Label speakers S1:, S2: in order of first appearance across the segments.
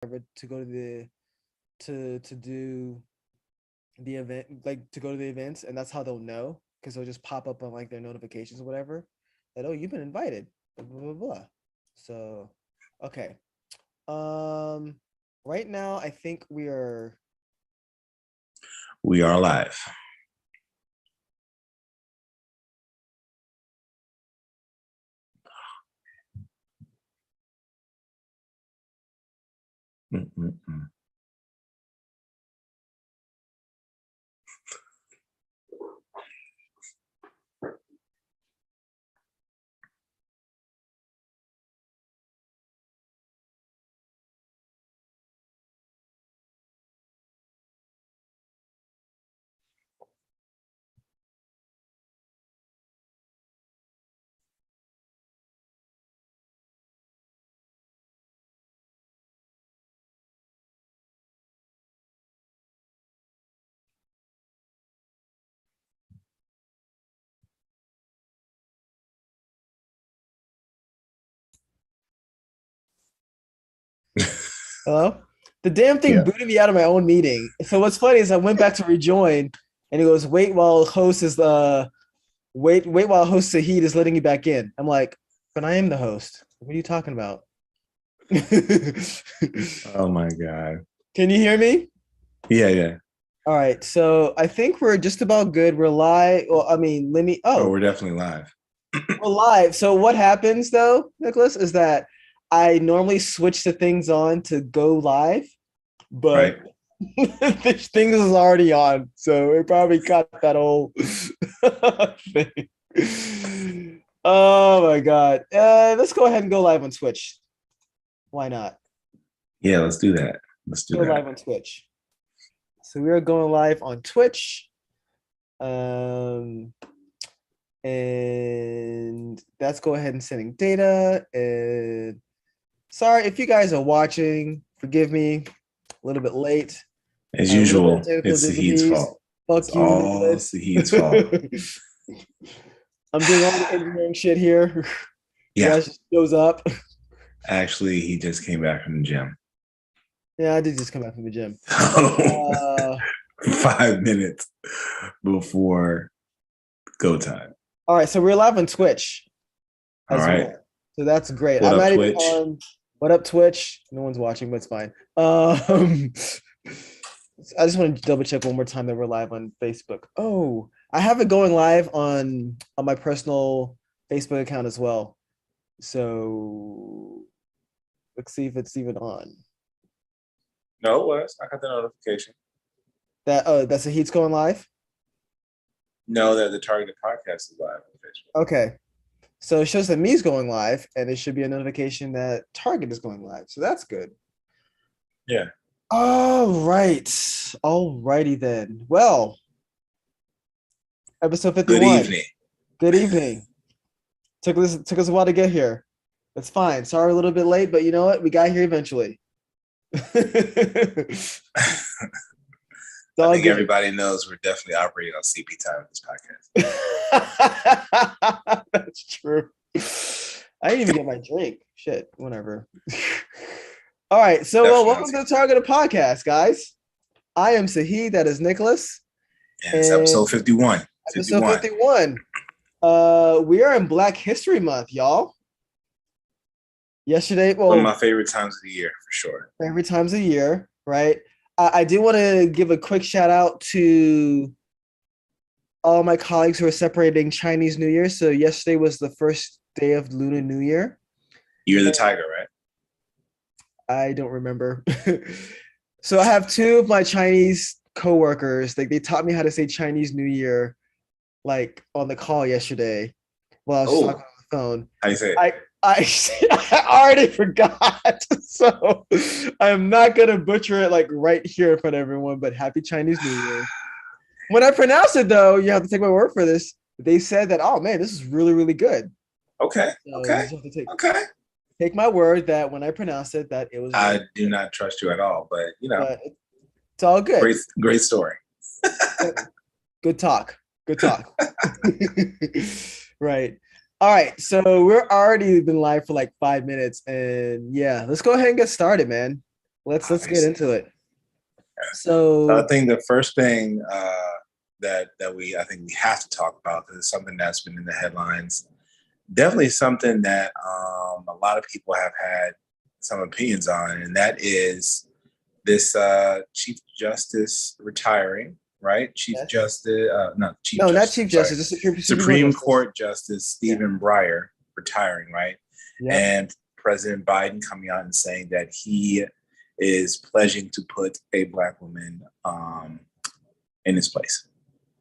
S1: to go to the to do the event, like to go to the events, and that's how they'll know because they'll just pop up on like their notifications or whatever that oh you've been invited, blah blah blah. Blah. So, okay, um, right now I think
S2: We are live. Mm-mm-mm.
S1: hello. The damn thing
S2: Yeah.
S1: booted me out of my own meeting. So what's funny is I went back to rejoin, and it goes wait while host is wait while host Sahid is letting you back in. I'm like, but I am the host. What are you talking about?
S2: Oh my God.
S1: Can you hear me?
S2: Yeah, yeah.
S1: All right. So I think we're just about good. We're live. Well, I mean, let me.
S2: Oh,
S1: Oh,
S2: we're definitely live.
S1: we're live. So what happens though, Nicholas, is that I normally switch the things on to go live, but
S2: Right.
S1: this thing is already on, so it probably got that whole thing. Oh my god. Let's go ahead and go live on Twitch. Why not?
S2: Yeah, let's do that. Let's do
S1: Go
S2: that.
S1: live on Twitch. So we are going live on Twitch. Um, and let's go ahead and sending data. And sorry if you guys are watching, forgive me, a little bit late.
S2: As
S1: A little bit of
S2: usual,
S1: technical
S2: it's Sahid's
S1: difficulties.
S2: fault. It's
S1: Fuck you,
S2: all
S1: Nicholas.
S2: Sahid's fault.
S1: I'm doing all the engineering shit here. You
S2: Yeah.
S1: guys just shows up.
S2: Actually, he just came back from the gym.
S1: Yeah, I did just come back from the gym.
S2: So
S1: Uh,
S2: 5 minutes before go time.
S1: all right, so we're live on Twitch
S2: All
S1: as
S2: right.
S1: well. So that's great.
S2: What
S1: I'm
S2: up,
S1: not even
S2: Twitch?
S1: on what up Twitch. No one's watching, but it's fine. I just want to double check one more time that we're live on Facebook. Oh, I have it going live on my personal Facebook account as well. So let's see if it's even on.
S2: No, it was. I got the notification.
S1: That's a Heat's going live.
S2: No, that the targeted podcast is live on Facebook.
S1: Okay, so it shows that me's going live, and it should be a notification that Target is going live. So that's good.
S2: Yeah.
S1: All right, all righty then. Well, episode 51.
S2: Good evening.
S1: Good evening. Took us a while to get here. That's fine. Sorry, we're a little bit late, but you know what? We got here eventually.
S2: I think everybody knows we're definitely operating on CP time in this
S1: podcast. That's true. I didn't even get my drink. Shit, whatever. All right, so welcome to the Targeted Podcast, guys. I am Sahid. That is Nicholas.
S2: And it's episode 51.
S1: Episode 51. We are in Black History Month, y'all. Yesterday, well,
S2: one of my favorite times of the year for sure.
S1: Favorite times of year, right? I do want to give a quick shout out to all my colleagues who are celebrating Chinese New Year. So yesterday was the first day of Lunar New Year.
S2: You're the tiger, right?
S1: I don't remember. So I have two of my Chinese coworkers. Like they taught me how to say Chinese New Year, like on the call yesterday while I was talking on the phone.
S2: How you say it?
S1: I already forgot, so I'm not gonna butcher it like right here in front of everyone. But Happy Chinese New Year. When I pronounce it, though, you have to take my word for this. They said that, oh man, this is really, really good.
S2: Okay.
S1: So
S2: okay.
S1: Take my word that when I pronounce it, that it was.
S2: I really do not trust you at all, but you know,
S1: but it's all good.
S2: Great story.
S1: Good talk. Right. All right, so we're already been live for like 5 minutes, and yeah, let's go ahead and get started, man. let's get
S2: obviously.
S1: into it.
S2: So I
S1: So
S2: think the first thing that we I think we have to talk about, because it's something that's been in the headlines, definitely something that a lot of people have had some opinions on, and that is this Chief Justice retiring, right? Chief
S1: yes.
S2: Justice, not Chief
S1: No, not
S2: Justice,
S1: Chief
S2: I'm sorry,
S1: Justice, the Supreme Court
S2: Supreme
S1: Justice.
S2: Court Justice
S1: Yeah.
S2: Stephen Breyer retiring, right?
S1: Yep.
S2: And President Biden coming out and saying that he is pledging to put a black woman in his place.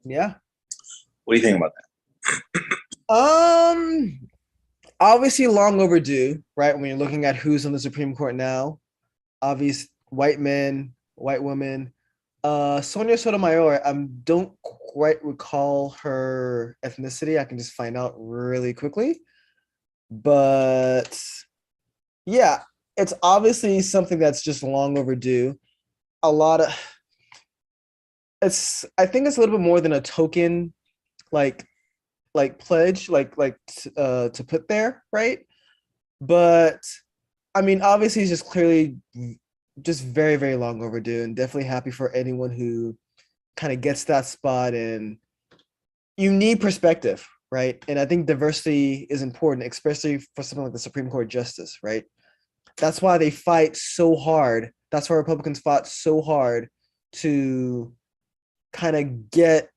S1: Yeah.
S2: What do you think about
S1: Um Obviously long overdue, right? When you're looking at who's on the Supreme Court now, obvious white men, white women. Sonia Sotomayor, I don't quite recall her ethnicity. I can just find out really quickly. But yeah, it's obviously something that's just long overdue. A lot of I think it's a little bit more than a token, like pledge, to put there, right? But I mean, obviously, it's just clearly just very, very long overdue, and definitely happy for anyone who kind of gets that spot. And you need perspective, right? And I think diversity is important, especially for something like the Supreme Court justice, right? That's why they fight so hard. That's why Republicans fought so hard to kind of get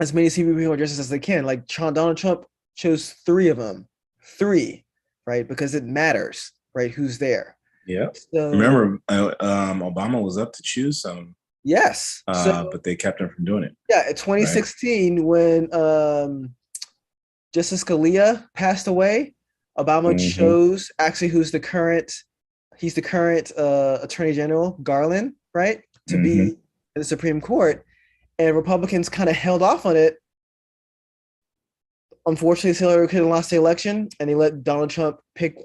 S1: as many Supreme Court justices as they can. Like Donald Trump chose three of them, three, right? Because it matters, right? Who's there.
S2: that? Yeah.
S1: So
S2: Remember, Obama was up to choose some,
S1: yes. So
S2: but they kept him from doing it,
S1: yeah, in
S2: right?
S1: 2016, when Justice Scalia passed away, Obama
S2: Mm-hmm.
S1: chose actually he's the current Attorney General, Garland, right, to be
S2: Mm-hmm.
S1: in the Supreme Court. And Republicans kind of held off on it. Unfortunately, Hillary Clinton lost the election, and they let Donald Trump pick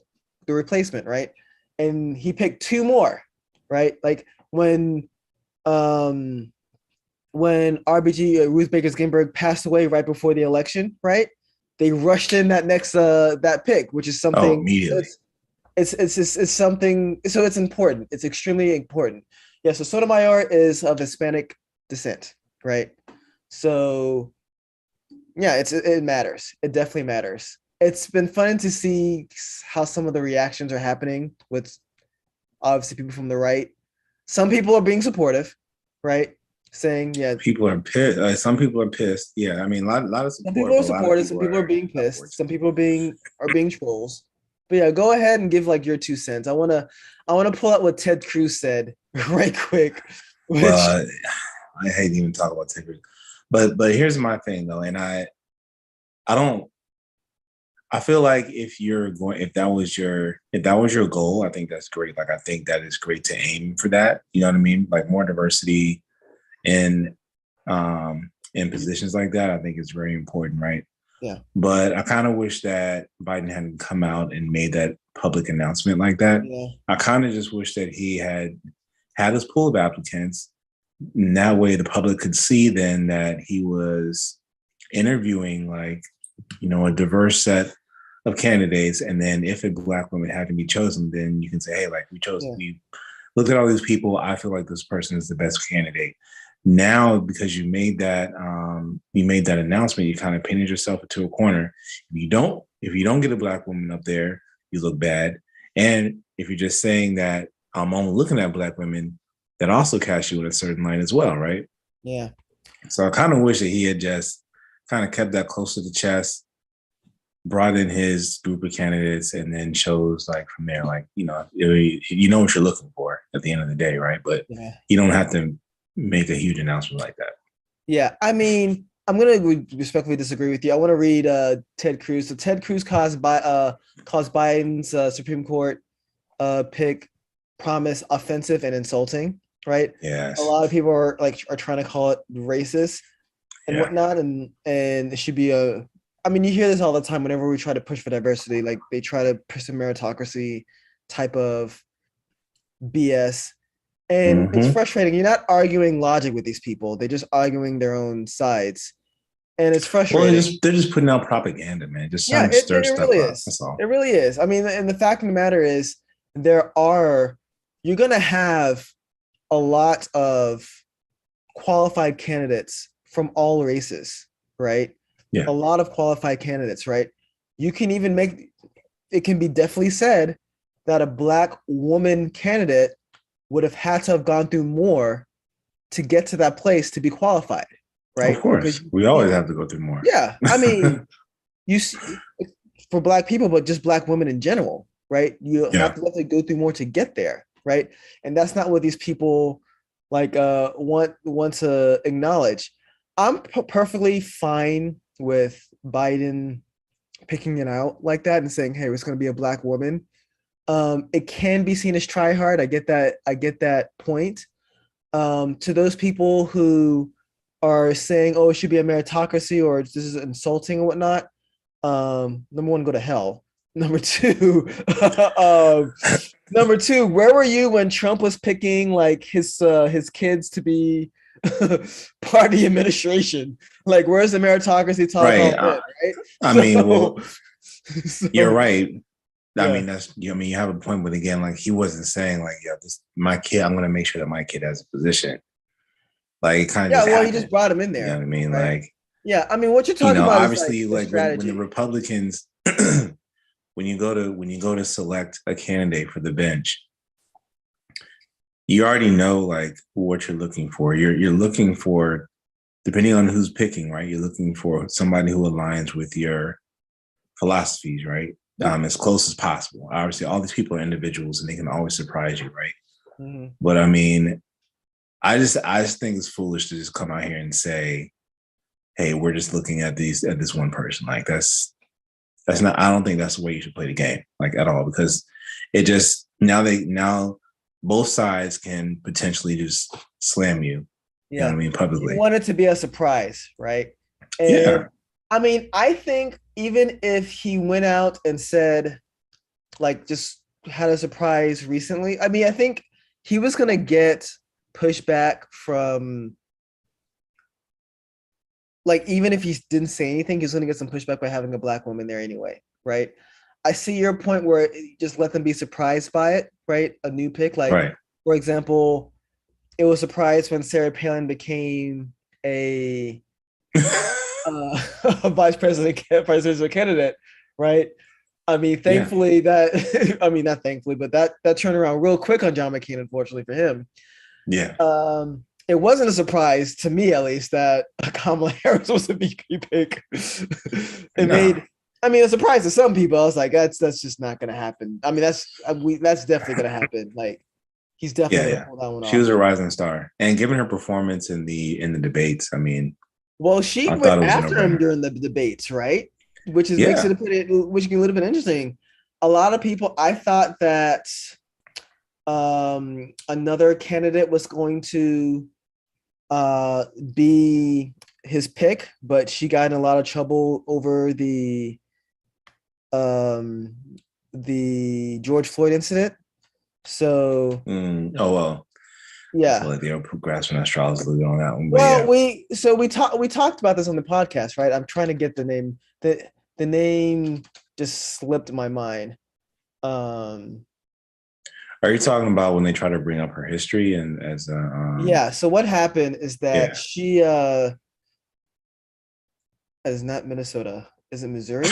S1: the replacement, right? And he picked two more, right? Like um, when RBG Ruth Baker Ginsburg passed away right before the election, right? They rushed in that next that pick, which is
S2: Oh,
S1: something.
S2: immediately.
S1: It's something. So it's important. It's extremely important. Yeah. So Sotomayor is of Hispanic descent, right? So yeah, it matters. It definitely matters. It's been fun to see how some of the reactions are happening with obviously people from the right. Some people are being supportive, right? Saying, yeah,
S2: People are pissed. Some people are pissed. Yeah, I mean, a lot of
S1: some people
S2: support,
S1: are
S2: but a lot of
S1: supportive, some
S2: people
S1: people are
S2: are
S1: being pissed, some
S2: unfortunate.
S1: people are being trolls. But yeah, go ahead and give like your 2 cents. I wanna pull out what Ted Cruz said right quick, which
S2: Well, I hate even talk about Tigger, but here's my thing though, and I don't. I feel like if that was your goal, I think that's great. Like I think that is great to aim for that. You know what I mean? Like more diversity in in positions like that, I think is very important, right?
S1: yeah,
S2: But I kind of wish that Biden hadn't come out and made that public announcement like that.
S1: yeah,
S2: I kind of just wish that he had his pool of applicants. And that way, the public could see then that he was interviewing like a diverse set of candidates, and then if a black woman had to be chosen, then you can say, hey, like
S1: yeah,
S2: we looked at all these people. I feel like this person is the best candidate. Now, because you made that announcement, you kind of painted yourself into a corner. If you don't get a black woman up there, you look bad. And if you're just saying that I'm only looking at black women, that also casts you in a certain light as well, right?
S1: yeah.
S2: So I kind of wish that he had just kind of kept that close to the chest, brought in his group of candidates, and then chose like from there, like you know what you're looking for at the end of the day, right? But
S1: Yeah.
S2: you don't have to make a huge announcement like that.
S1: Yeah, I mean, I'm gonna respectfully disagree with you. I want to read Ted Cruz. So Ted Cruz caused Biden's Supreme Court pick promise offensive and insulting, right? A
S2: Yes.
S1: lot of people are trying to call it racist and
S2: Yeah.
S1: whatnot, and it should be a. I mean, you hear this all the time whenever we try to push for diversity. Like they try to push the meritocracy type of BS, and it's
S2: Mm-hmm.
S1: frustrating. You're not arguing logic with these people; they're just arguing their own sides, and it's
S2: Well,
S1: frustrating.
S2: they're just putting out propaganda, man. Just
S1: Yeah,
S2: trying to stir
S1: it
S2: stuff
S1: really
S2: up.
S1: is.
S2: That's all.
S1: It really is. I mean, and the fact of the matter is, there are you're gonna have a lot of qualified candidates from all races, right?
S2: Yeah.
S1: A lot of qualified candidates, right? You can even make it can be definitely said that a black woman candidate would have had to have gone through more to get to that place to be qualified,
S2: Of
S1: right? Because
S2: course. We always have to go through more.
S1: yeah, I mean, you see, for black people, but just black women in general, right? You have
S2: Yeah.
S1: to definitely go through more to get there, right? And that's not what these people like want to acknowledge. I'm perfectly fine with Biden picking it out like that and saying, "Hey, it's going to be a black woman." It can be seen as try hard. I get that. I get that point. To those people who are saying, "Oh, it should be a meritocracy," or "This is insulting" and whatnot. Number one, go to hell. Number two, um, number two, where were you when Trump was picking like his kids to be part of the administration? Like, where's the meritocracy talk
S2: Right.
S1: all in, right?
S2: I mean, well, you're
S1: So
S2: right. I
S1: yeah,
S2: mean, I mean, you have a point, but again, like he wasn't saying like, "Yeah, this my kid. I'm going to make sure that my kid has a position." Like it kind of
S1: yeah.
S2: just
S1: Well, he just
S2: happened.
S1: brought him in
S2: You know
S1: there,
S2: what I mean?
S1: right?
S2: Like,
S1: Yeah, I mean, what you're talking about is like
S2: obviously,
S1: a
S2: like when the
S1: strategy.
S2: Republicans, when you go to select a candidate for the bench, you already know like what you're looking for. You're looking for, depending on who's picking, right? You're looking for somebody who aligns with your philosophies, right? As close as possible. Obviously, all these people are individuals and they can always surprise you, right?
S1: Mhm.
S2: But I mean, I just think it's foolish to just come out here and say, "Hey, we're just looking at this one person." Like that's not. I don't think that's the way you should play the game, like at all, because it just now both sides can potentially just slam you. You know what
S1: Yeah.
S2: I mean,
S1: You
S2: publicly.
S1: want it to be a surprise, right? And
S2: Yeah,
S1: I mean, I think even if he went out and said, like, just had a surprise recently, I mean, I think he was going to get pushback from, like, even if he didn't say anything, he's going to get some pushback by having a black woman there anyway, right? I see your point where just let them be surprised by it, right? A new pick. Like,
S2: right.
S1: for example, it was a surprise when Sarah Palin became a a vice presidential candidate, right? I mean,
S2: Yeah,
S1: thankfully that I mean not thankfully, but that turned around real quick on John McCain, unfortunately for him.
S2: yeah,
S1: It wasn't a surprise to me, at least, that Kamala Harris was a VP pick. It
S2: no,
S1: made, I mean, a surprise to some people. I was like, that's just not gonna happen. I mean, that's definitely gonna happen. Like, he's
S2: yeah,
S1: definitely gonna
S2: yeah.
S1: pull that one
S2: She was
S1: off.
S2: a rising star, and given her performance in the debates, I mean,
S1: Well, she
S2: I thought
S1: went
S2: it was a no
S1: after him
S2: brainer.
S1: during the debates, right? Which is makes
S2: Yeah,
S1: it which is a little bit interesting. A lot of people, I thought that another candidate was going to uh, be his pick, but she got in a lot of trouble over um, the George Floyd incident. So
S2: Oh well, I feel
S1: yeah.
S2: like they were grasping at straws a little bit on that one, but
S1: Well,
S2: yeah,
S1: we talked about this on the podcast, right? I'm trying to get the name. The name just slipped my mind. Um,
S2: are you talking about when they try to bring up her history and as a
S1: yeah. So what happened is that
S2: yeah.
S1: she is not Minnesota. Is it Missouri?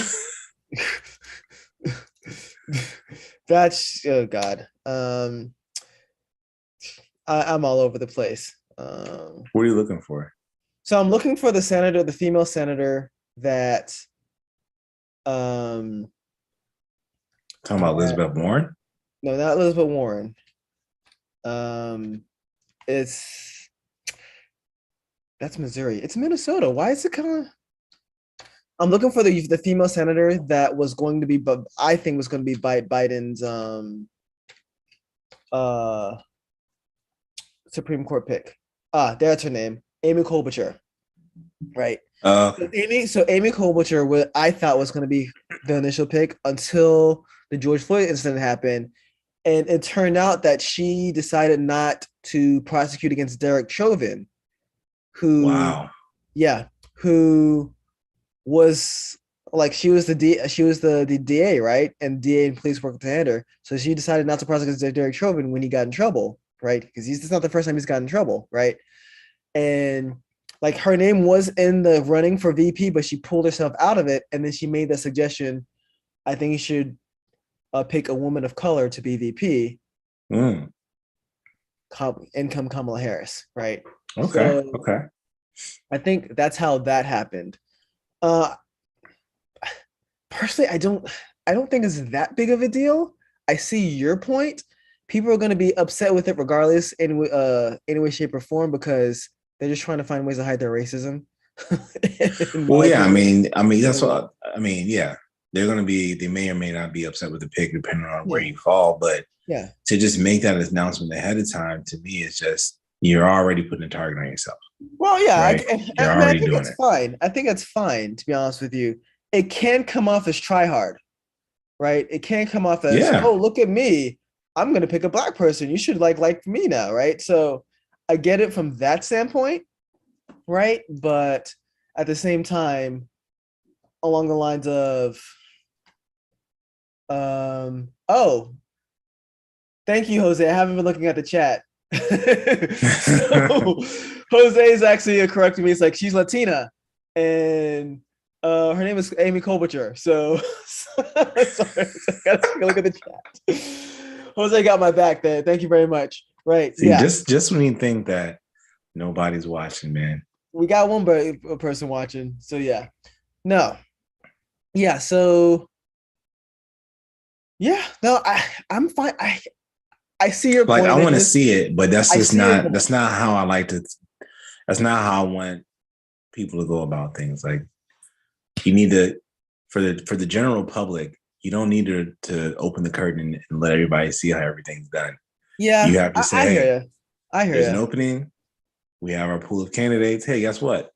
S1: That's oh god. I'm all over the place.
S2: What are you looking for?
S1: So I'm looking for the senator, the female senator that um
S2: Talking about
S1: that
S2: Elizabeth Warren?
S1: no, not Elizabeth Warren. Um, it's that's Missouri. It's Minnesota. Why is it kind of? I'm looking for the female senator that was going to be, but I think was going to be Biden's uh Supreme Court pick. Ah, that's her name, Amy Klobuchar. Right.
S2: Okay.
S1: So Amy Klobuchar, what I thought was going to be the initial pick until the George Floyd incident happened, and it turned out that she decided not to prosecute against Derek Chauvin, who,
S2: Wow.
S1: yeah, who was Like she was the DA, right? And DA and police worked together. So she decided not to prosecute Derek Chauvin when he got in trouble, right? Because it's not the first time he's gotten in trouble, right? And like her name was in the running for VP, but she pulled herself out of it, and then she made the suggestion, I think you should pick a woman of color to be VP.
S2: Mm.
S1: Income Kamala Harris, right?
S2: Okay.
S1: So
S2: Okay.
S1: I think that's how that happened. Uh, Personally, I don't think it's that big of a deal. I see your point. People are going to be upset with it regardless in any way, shape, or form because they're just trying to find ways to hide their racism. In
S2: Well,
S1: my
S2: yeah. I
S1: opinion.
S2: mean, that's
S1: So,
S2: what I mean. Yeah, they're going to be. They may or may not be upset with the pick depending on where
S1: yeah,
S2: you fall. But
S1: yeah.
S2: to just make that announcement ahead of time, to me, is just you're already putting a target on yourself,
S1: Well, yeah.
S2: right? You're
S1: I mean, I
S2: already
S1: think
S2: doing
S1: it's
S2: it.
S1: fine. I think it's fine to be honest with you. It can come off as try hard, right? It can come off as,
S2: Yeah.
S1: oh, look at me. I'm gonna pick a black person. You should like me now, right? So I get it from that standpoint, right? But at the same time, along the lines of, oh, thank you, Jose. I haven't been looking at the chat. So Jose is actually correcting me. It's like she's Latina, and her name is Amy Klobuchar. So, sorry, so I gotta take a look at the chat. Jose got my back there. Thank you very much. Right?
S2: See,
S1: Yeah,
S2: just when you think that nobody's watching, man.
S1: we got one person watching. So yeah, no, yeah. So yeah, no, I'm fine. I see your
S2: Like
S1: point.
S2: I
S1: It
S2: want to
S1: is.
S2: see it, but that's
S1: I
S2: just
S1: see your
S2: not.
S1: point.
S2: That's not how I like to. That's not how I want people to go about things. Like you need to for the general public, you don't need to open the curtain and let everybody see how everything's done.
S1: Yeah,
S2: You have to say,
S1: I hear
S2: hey,
S1: you. I hear
S2: there's an
S1: you.
S2: opening. We have our pool of candidates. Hey, guess what?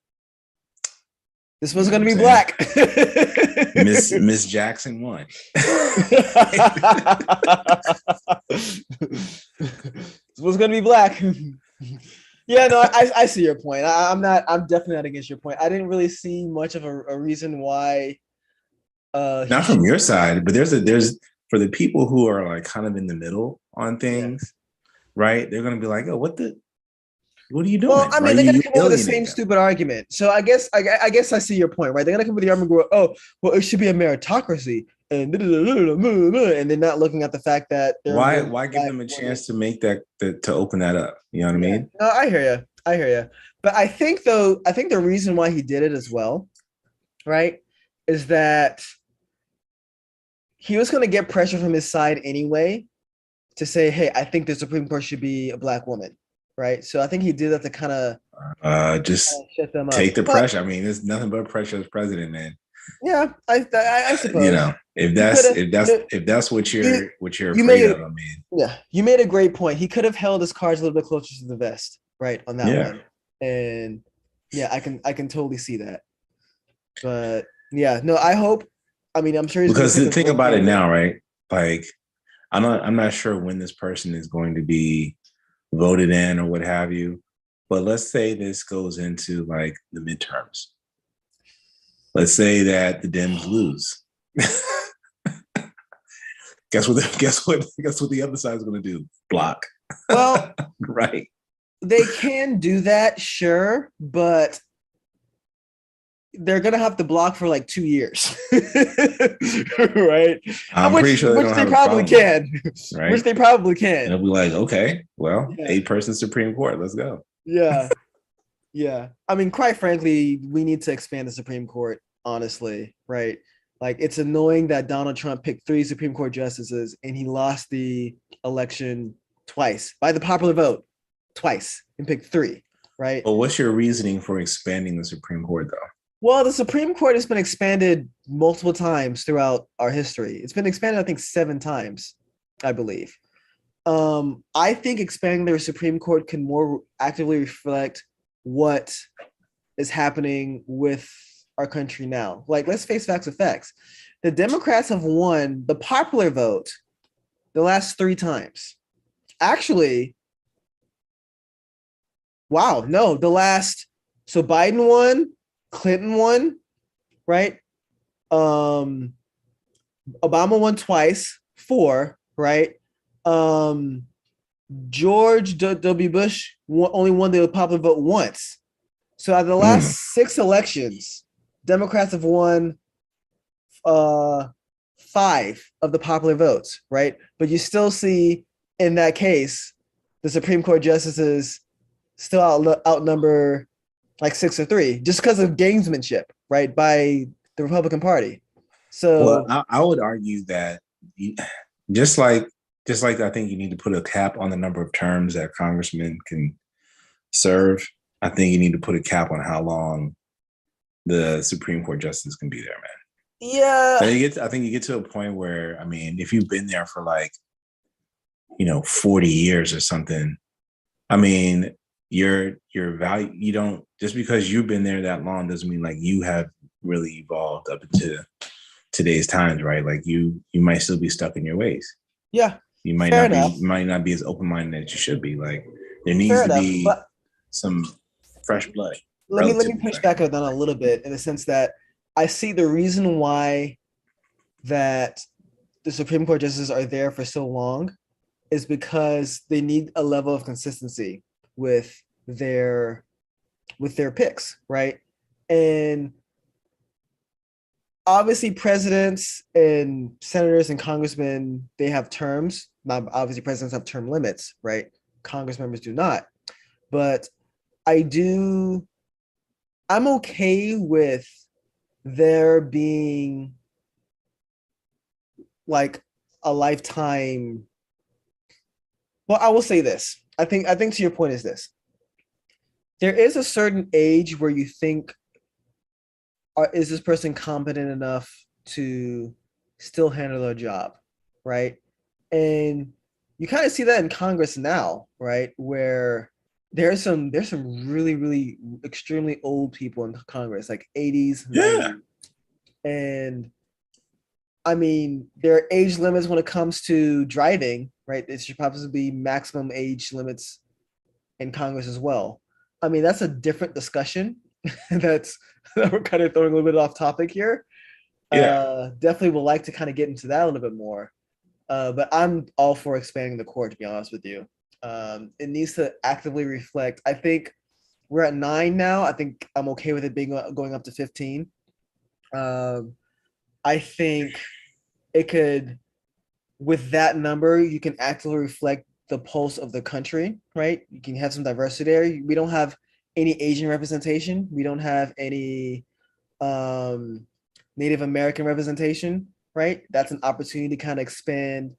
S1: This
S2: You
S1: was
S2: know what
S1: going
S2: I'm
S1: to be
S2: saying?
S1: black.
S2: Miss Jackson won.
S1: This was going to be black. Yeah, no, I see your point. I'm definitely not against your point. I didn't really see much of a reason why he
S2: Not from
S1: should.
S2: your side, but there's for the people who are like kind of in the middle on
S1: Yeah.
S2: things, right? They're gonna be like, oh, what are you
S1: Well,
S2: doing?
S1: I
S2: Right?
S1: mean, they're gonna
S2: You
S1: come up with the
S2: alienate
S1: same
S2: them.
S1: stupid argument. So I guess I see your point, right? They're gonna come with the argument, oh, well, it should be a meritocracy, and they're not looking at the fact that there are more
S2: Why give
S1: black
S2: them a
S1: women.
S2: chance to make to open that up? You know what I
S1: Yeah,
S2: mean?
S1: no, I hear you. I hear you. But I think though, I think the reason why he did it as well, right, is that he was going to get pressure from his side anyway to say, hey, I think the Supreme Court should be a black woman, right? So I think he did that to kind of
S2: Just
S1: shut them up.
S2: take the
S1: But
S2: pressure. I mean, there's nothing but pressure as president, man.
S1: yeah, I
S2: You
S1: suppose
S2: know,
S1: he could have.
S2: if that's
S1: You
S2: what you're
S1: you
S2: afraid
S1: made
S2: of, I mean,
S1: yeah, you made a great point. He could have held his cards a little bit closer to the vest, right, on that
S2: yeah.
S1: one. And yeah, I can totally see that. But yeah, no, I hope. I mean, I'm sure he's going to
S2: Because
S1: pick
S2: the
S1: a
S2: thing
S1: great
S2: about it
S1: candidate.
S2: now, right? Like, I'm not sure when this person is going to be voted in or what have you. But let's say this goes into like the midterms. Let's say that the Dems lose. Guess what the other side is going to do? Block,
S1: Well,
S2: right?
S1: they can do that, sure, but they're gonna have to block for like 2 years, right?
S2: I'm pretty sure they
S1: Which
S2: don't
S1: they
S2: have a
S1: probably
S2: problem with that,
S1: can, which
S2: right?
S1: they probably
S2: And
S1: can.
S2: they'll be like, okay, well,
S1: Yeah,
S2: 8-person Supreme Court, let's go.
S1: yeah, yeah. I mean, quite frankly, we need to expand the Supreme Court. Honestly, right? Like, it's annoying that Donald Trump picked 3 Supreme Court justices and he lost the election twice by the popular vote, twice, and picked three, right?
S2: But what's your reasoning for expanding the Supreme Court, though?
S1: Well, the Supreme Court has been expanded multiple times throughout our history. It's been expanded, I think, 7 times, I believe. I think expanding the Supreme Court can more actively reflect what is happening with our country now. Like, let's face facts of facts. The Democrats have won the popular vote the last 3 times. Actually, wow, no, so Biden won, Clinton won, right? Obama won twice, 4, right? George W. Bush only won the popular vote once. So out of the last 6 elections, Democrats have won 5 of the popular votes, right? But you still see in that case, the Supreme Court justices still outnumber like 6-3 just because of gamesmanship, right, by the Republican Party. So,
S2: well, I would argue that just like I think you need to put a cap on the number of terms that congressmen can serve. I think you need to put a cap on how long the Supreme Court justice can be there, man.
S1: Yeah,
S2: I think you get to a point where, I mean, if you've been there for like, 40 years or something, I mean, your value, you don't, just because you've been there that long doesn't mean like you have really evolved up into today's times, right? Like you might still be stuck in your ways.
S1: Yeah.
S2: You might not be as open-minded as you should be. Like there needs to be some fresh blood.
S1: Let me push back on that a little bit in the sense that I see the reason why that the Supreme Court justices are there for so long is because they need a level of consistency with their picks, right? And obviously presidents and senators and congressmen, they have terms. Not obviously presidents have term limits, right? Congress members do not. But I'm okay with there being like a lifetime. Well, I will say this. I think to your point is this. There is a certain age where you think, is this person competent enough to still handle their job, right? And you kind of see that in Congress now, right? Where there's some really, really extremely old people in Congress, like 80s, 90s. And I mean, there are age limits when it comes to driving, right? It should probably be maximum age limits in Congress as well. I mean, that's a different discussion. that we're kind of throwing a little bit off topic here. Definitely would like to kind of get into that a little bit more. But I'm all for expanding the court, to be honest with you. It needs to actively reflect. I think we're at 9 now. I think I'm okay with it being going up to 15. I think it could, with that number, you can actively reflect the pulse of the country, right? You can have some diversity there. We don't have any Asian representation. We don't have any Native American representation, right? That's an opportunity to kind of expand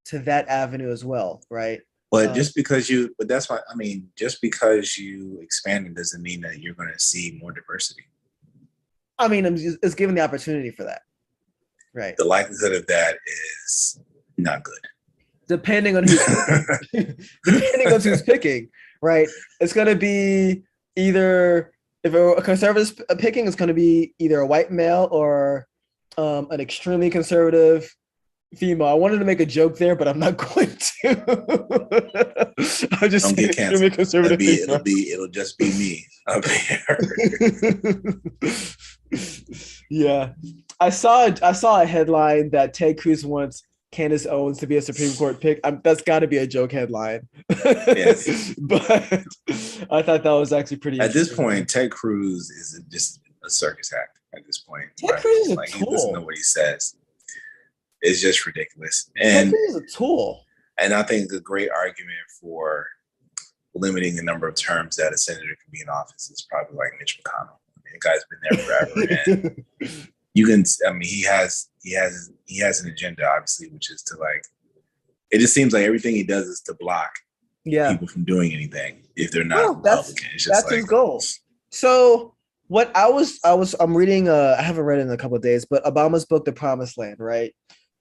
S1: to that avenue as well, right?
S2: But just because you expanded doesn't mean that you're going to see more diversity.
S1: I mean, it's given the opportunity for that, right?
S2: The likelihood of that is not good.
S1: Depending on who's picking, right? It's going to be either, if a conservative picking, it's going to be either a white male or an extremely conservative female. I wanted to make a joke there, but I'm not going to. I'll just say extremely conservative.
S2: It'll just be me up here.
S1: Yeah, I saw a headline that Ted Cruz wants Candace Owens to be a Supreme Court pick. That's got to be a joke headline. Yes, but I thought that was actually pretty.
S2: At this point, Ted Cruz is just a circus act. At this point,
S1: Ted Cruz is a tool.
S2: He doesn't know what he says. It's just ridiculous.
S1: And Ted Cruz is a tool.
S2: And I think the great argument for limiting the number of terms that a senator can be in office is probably like Mitch McConnell. I mean, the guy's been there forever, and you can. I mean, he has an agenda, obviously, which is to like. It just seems like everything he does is to block people from doing anything if they're not Republican.
S1: That's his goal. So what I'm reading. I haven't read it in a couple of days, but Obama's book, The Promised Land, right?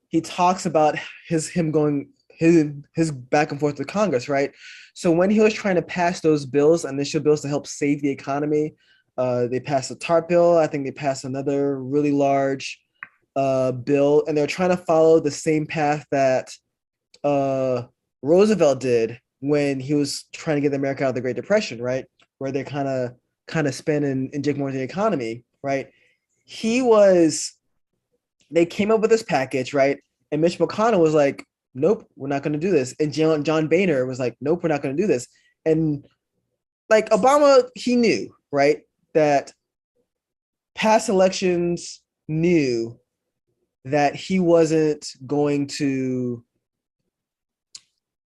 S1: He talks about his back and forth with Congress, right? So when he was trying to pass those bills, initial bills to help save the economy, they passed a TARP bill. I think they passed another really large bill, and they're trying to follow the same path that Roosevelt did when he was trying to get America out of the Great Depression, right? Where they kind of spend and inject more into the economy, right? He was they came up with this package, right? And Mitch McConnell was like, nope, we're not going to do this. And John Boehner was like, nope, we're not going to do this. And like Obama, he knew, right, that past elections knew that he wasn't going to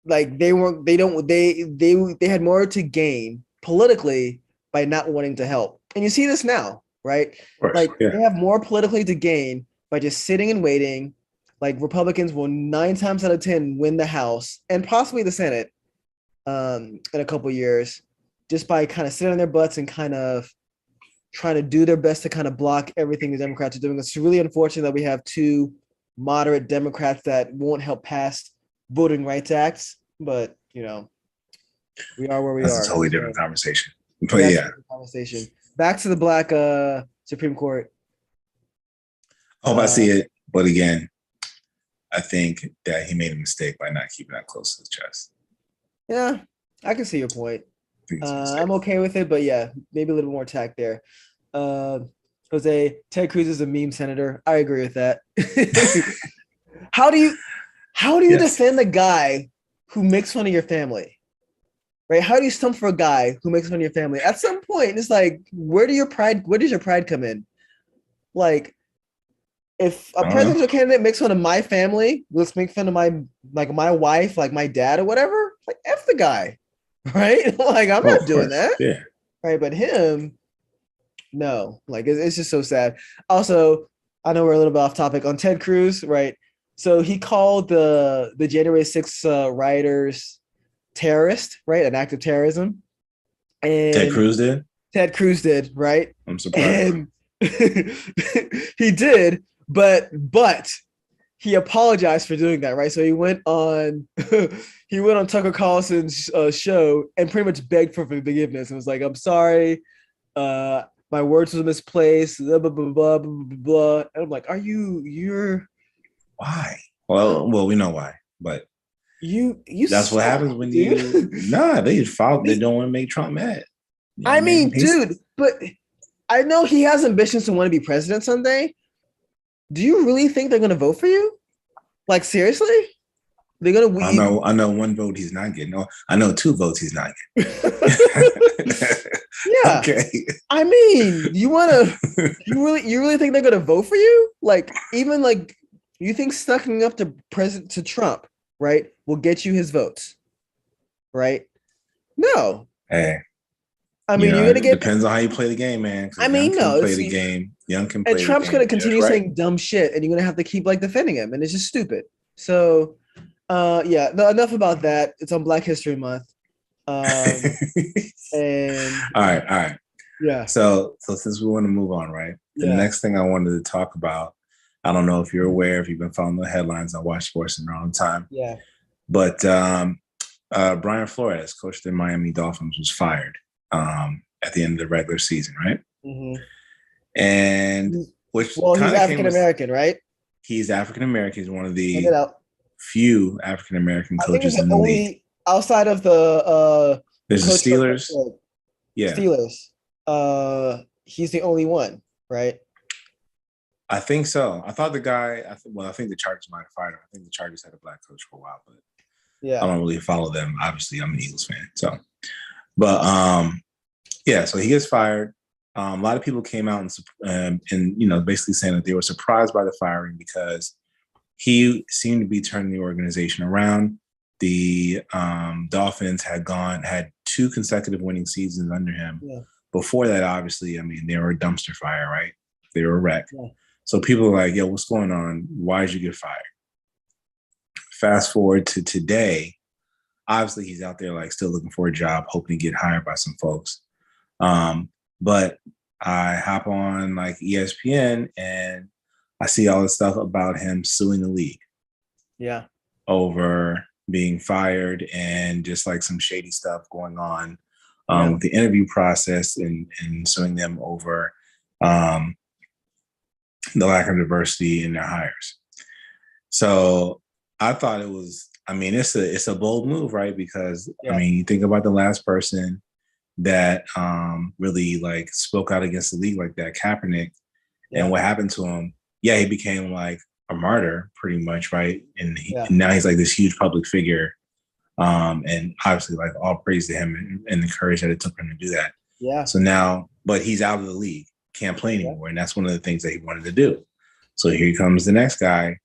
S1: like they had more to gain politically by not wanting to help. And you see this now, right? Like they have more politically to gain by just sitting and waiting. Like Republicans will 9 times out of 10 win the House and possibly the Senate in a couple of years just by kind of sitting on their butts and kind of trying to do their best to kind of block everything the Democrats are doing. It's really unfortunate that we have 2 moderate Democrats that won't help pass voting rights acts, but we are where we are.
S2: That's a totally different conversation. But yeah.
S1: Conversation. Back to the Black Supreme Court.
S2: Hope I see it, but again, I think that he made a mistake by not keeping that close to his chest.
S1: Yeah, I can see your point. I'm okay with it, but yeah, maybe a little more tact there. Jose, Ted Cruz is a meme senator. I agree with that. How do you defend a guy who makes fun of your family? Right? How do you stump for a guy who makes fun of your family? At some point, it's like, where does your pride come in? Like, if a presidential candidate makes fun of my family, let's make fun of my wife, like my dad or whatever, like F the guy. Right? Like, I'm not doing that.
S2: Yeah.
S1: Right. But him, no, like it's just so sad. Also, I know we're a little bit off topic on Ted Cruz, right? So he called the January 6th rioters terrorist, right? An act of terrorism. And
S2: Ted Cruz did?
S1: Ted Cruz did, right?
S2: I'm surprised.
S1: And he did, but he apologized for doing that, right? So he went on Tucker Carlson's show and pretty much begged for forgiveness and was like, "I'm sorry, my words were misplaced." Blah blah blah blah blah blah. And I'm like, "You're
S2: why?" Well, we know why, but
S1: you.
S2: That's what happens when they don't want to make Trump mad.
S1: I mean, dude, but I know he has ambitions to want to be president someday. Do you really think they're going to vote for you? Like, seriously? They're going
S2: to... I know 1 vote he's not getting. No, I know 2 votes he's not getting.
S1: Yeah. Okay. I mean, you really think they're going to vote for you? Like, even like, you think sucking up to Trump, right, will get you his votes? Right? No.
S2: Hey.
S1: I mean, you're gonna get.
S2: Depends on how you play the game, man.
S1: I mean, no.
S2: Play the game. Young can play.
S1: And Trump's
S2: gonna
S1: continue saying dumb shit, and you're gonna have to keep like defending him, and it's just stupid. So, yeah. No, enough about that. It's on Black History Month. And
S2: all right.
S1: Yeah.
S2: So since we want to move on, right? The next thing I wanted to talk about. I don't know if you're aware, if you've been following the headlines. I watch sports in their own time.
S1: Yeah.
S2: But Brian Flores, coach of the Miami Dolphins, was fired. At the end of the regular season, right?
S1: Mm-hmm.
S2: And
S1: he's African American, right?
S2: He's African American. He's one of the few African American coaches in the league.
S1: Outside of the
S2: there's the Steelers.
S1: Steelers. He's the only one, right?
S2: I think so. I thought the guy. I think the Chargers might have fired him. I think the Chargers had a black coach for a while, but I don't really follow them. Obviously, I'm an Eagles fan, so. But so he gets fired. A lot of people came out and basically saying that they were surprised by the firing because he seemed to be turning the organization around. The Dolphins had 2 consecutive winning seasons under him. Yeah. Before that, obviously, I mean, they were a dumpster fire, right? They were a wreck. Yeah. So people are like, "Yo, what's going on? Why did you get fired?" Fast forward to today. Obviously, he's out there like still looking for a job, hoping to get hired by some folks. But I hop on like ESPN and I see all this stuff about him suing the league.
S1: Yeah.
S2: Over being fired and just like some shady stuff going on with the interview process and suing them over the lack of diversity in their hires. So I thought it was. I mean, it's a bold move, right? Because I mean, you think about the last person that really like spoke out against the league like that, Kaepernick, and what happened to him. yeah, he became like a martyr pretty much, right? And,
S1: Yeah.
S2: and now he's like this huge public figure. And obviously, like all praise to him and the courage that it took him to do that.
S1: Yeah.
S2: So now, but he's out of the league, can't play anymore, and that's one of the things that he wanted to do. So here comes the next guy.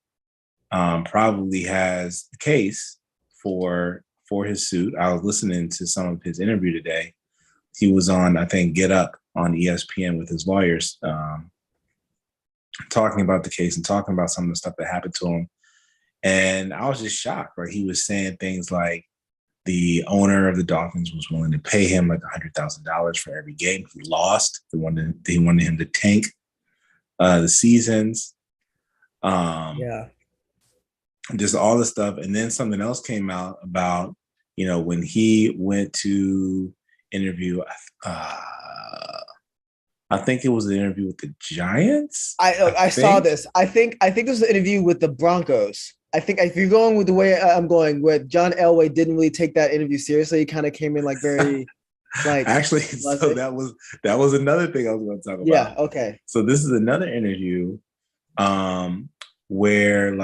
S2: Probably has the case for his suit. I was listening to some of his interview today. He was on, I think, Get Up on ESPN with his lawyers, talking about the case and talking about some of the stuff that happened to him. And I was just shocked, right? He was saying things like the owner of the Dolphins was willing to pay him like $100,000 for every game he lost. They wanted him to tank the seasons.
S1: Yeah.
S2: Just all the stuff. And then something else came out about, when he went to interview, I think it was an interview with the Giants.
S1: I saw this. I think this was an interview with the Broncos. I think if you're going with the way I'm going, with John Elway didn't really take that interview seriously. He kind of came in like very, like
S2: actually. So that was another thing I was going to talk about.
S1: Yeah. Okay.
S2: So this is another interview, where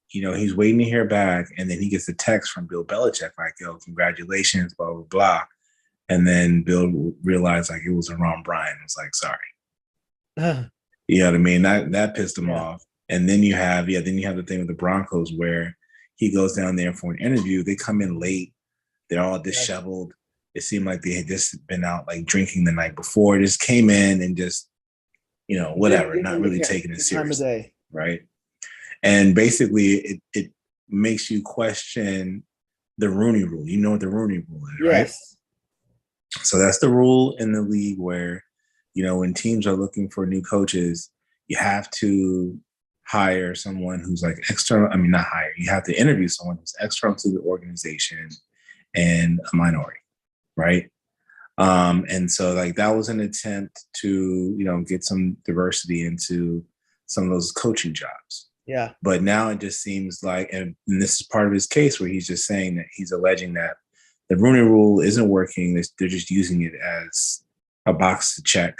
S2: he's waiting to hear back, and then he gets a text from Bill Belichick like, "Yo, congratulations, blah blah blah," and then Bill realized like it was Ron Bryan. It was like, sorry. You know what I mean? That pissed him off. And then you have the thing with the Broncos where he goes down there for an interview. They come in late. They're all disheveled. It seemed like they had just been out like drinking the night before. Just came in and just, whatever, not really taking it seriously. Right. And basically it makes you question the Rooney Rule. You know what the Rooney Rule is, right?
S1: Yes.
S2: So that's the rule in the league where, when teams are looking for new coaches, you have to hire someone who's like external. I mean, not hire. You have to interview someone who's external to the organization and a minority, right? And so like that was an attempt to, get some diversity into some of those coaching jobs.
S1: Yeah.
S2: But now it just seems like, and this is part of his case where he's just saying that he's alleging that the Rooney Rule isn't working. They're just using it as a box to check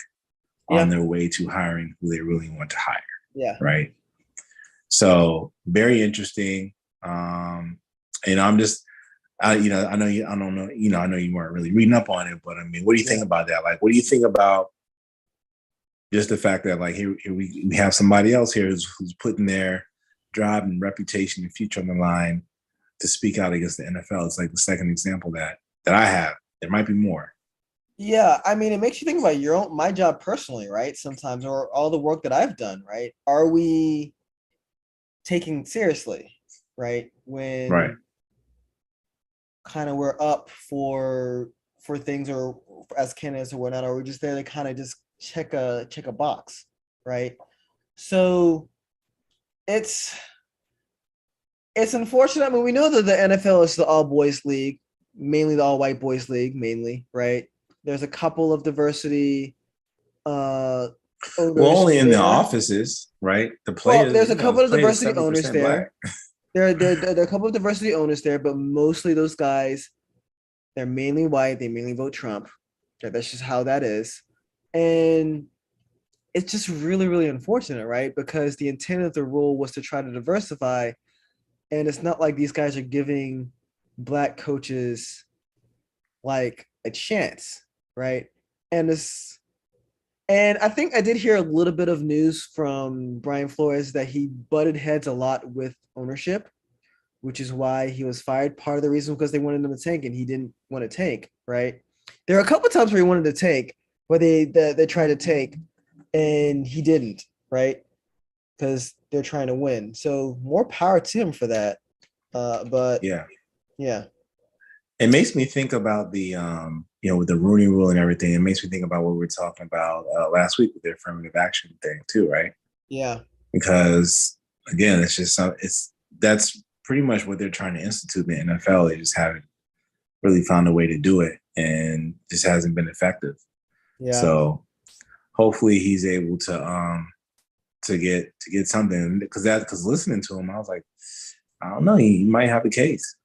S2: on their way to hiring who they really want to hire.
S1: Yeah.
S2: Right. So very interesting. And I'm just, I know you weren't really reading up on it, but I mean, what do you think about that? Like, what do you think about just the fact that like here we have somebody else here who's putting their job and reputation and future on the line to speak out against the NFL? It's like the second example that I have. There might be more.
S1: Yeah, I mean, it makes you think about my job personally, right? Sometimes, or all the work that I've done, right? Are we taking seriously, right? When kind of we're up for things or as candidates or whatnot, or we're just there to kind of just check a box, right? So it's unfortunate. I mean, we know that the NFL is the all boys league, mainly the all white boys league, mainly, right? There's a couple of diversity.
S2: Well, only in the offices, right? The players.
S1: Well, there's a couple of diversity owners there. There are a couple of diversity owners there, but mostly those guys, they're mainly white. They mainly vote Trump. That's just how that is. And it's just really, really unfortunate, right? Because the intent of the rule was to try to diversify. And it's not like these guys are giving Black coaches like a chance, right? And I think I did hear a little bit of news from Brian Flores that he butted heads a lot with ownership, which is why he was fired. Part of the reason was because they wanted him to tank and he didn't want to tank, right? There are a couple of times where he wanted to tank, where they tried to tank and he didn't, right? Because they're trying to win. So more power to him for that. But yeah.
S2: It makes me think about the with the Rooney Rule and everything. It makes me think about what we were talking about last week with the affirmative action thing too, right?
S1: Yeah.
S2: Because again, it's just that's pretty much what they're trying to institute in the NFL. They just haven't really found a way to do it, and just hasn't been effective.
S1: Yeah.
S2: So hopefully he's able to get something, because listening to him, I was like, I don't know, he might have a case.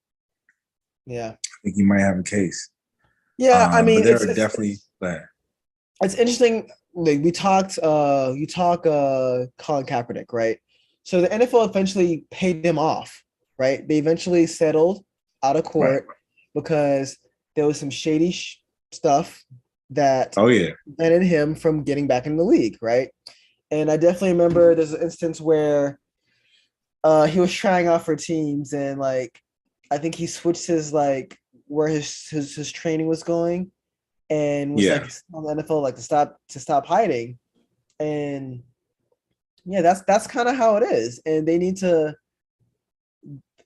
S1: Yeah.
S2: I think he might have a case.
S1: Yeah, I mean,
S2: but there are definitely.
S1: It's interesting. Like you talk Colin Kaepernick, right? So the NFL eventually paid them off, right? They eventually settled out of
S2: Right.
S1: court because there was some shady stuff that
S2: Oh yeah.
S1: prevented him from getting back in the league, right? And I definitely remember there's an instance where he was trying out for teams and like I think he switched his like where his training was going and was
S2: Yeah.
S1: like on the NFL like to stop hiding. And yeah, that's kind of how it is. And they need to,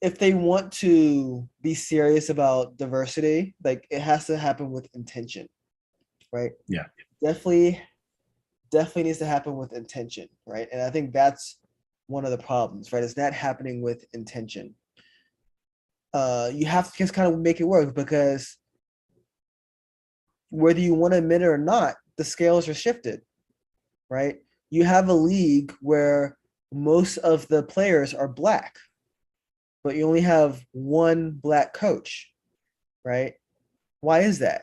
S1: if they want to be serious about diversity, like it has to happen with intention, right?
S2: Yeah.
S1: Definitely, definitely needs to happen with intention, right? And I think that's one of the problems, right? It's not happening with intention. You have to just kind of make it work because whether you want to admit it or not, the scales are shifted, right? You have a league where most of the players are black, but you only have one black coach, right? Why is that,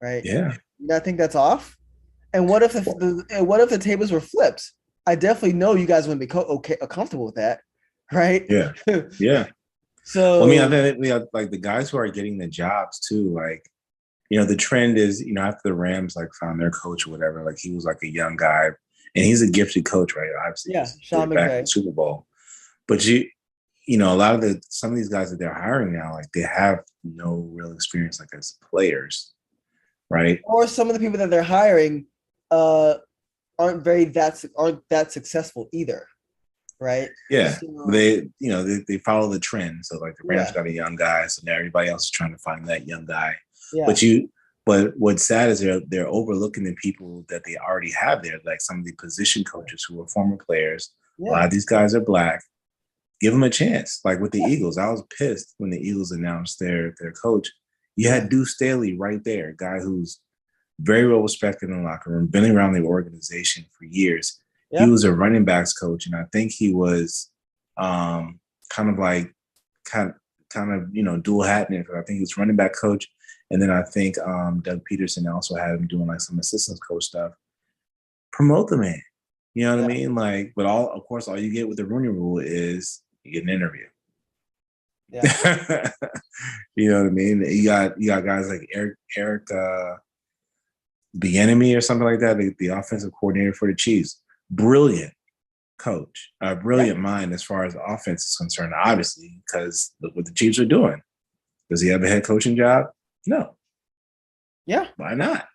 S1: right?
S2: Yeah.
S1: I think that's off. And what if what if the tables were flipped? I definitely know you guys wouldn't be okay comfortable with that, right?
S2: Yeah. Yeah. Well, I mean, I
S1: So
S2: think like the guys who are getting the jobs too, like, the trend is, after the Rams like found their coach or whatever, like he was like a young guy and he's a gifted coach, right? Obviously,
S1: yeah,
S2: because he did
S1: Sean
S2: it back in
S1: McVay.
S2: the Super Bowl. But a lot of some of these guys that they're hiring now, like they have no real experience like as players, right?
S1: Or some of the people that they're hiring uh aren't that successful either, right?
S2: Yeah.
S1: So
S2: They follow the trend. So like the Rams
S1: yeah,
S2: got a young guy, so now everybody else is trying to find that young guy.
S1: yeah,
S2: But but what's sad is they're overlooking the people that they already have there, like some of the position coaches who are former players. A lot
S1: yeah,
S2: of these guys are black. Give them a chance. Like with the Eagles, I was pissed when the Eagles announced their coach. You
S1: yeah,
S2: had Deuce Staley right there, a guy who's very well respected in the locker room, been around the organization for years. He
S1: yeah,
S2: was a running backs coach, and I think he was kind of like dual hatting it. I think he was running back coach, and then I think Doug Peterson also had him doing like some assistance coach stuff. Promote the man. You know what I
S1: yeah,
S2: mean? Like, but all you get with the Rooney Rule is you get an interview.
S1: yeah,
S2: You know what I mean? You got guys like Eric Bieniemy or something like that, the offensive coordinator for the Chiefs. Brilliant coach, a
S1: yeah,
S2: brilliant mind as far as the offense is concerned, obviously, because look what the Chiefs are doing. Does he have a head coaching job? No.
S1: yeah,
S2: Why not?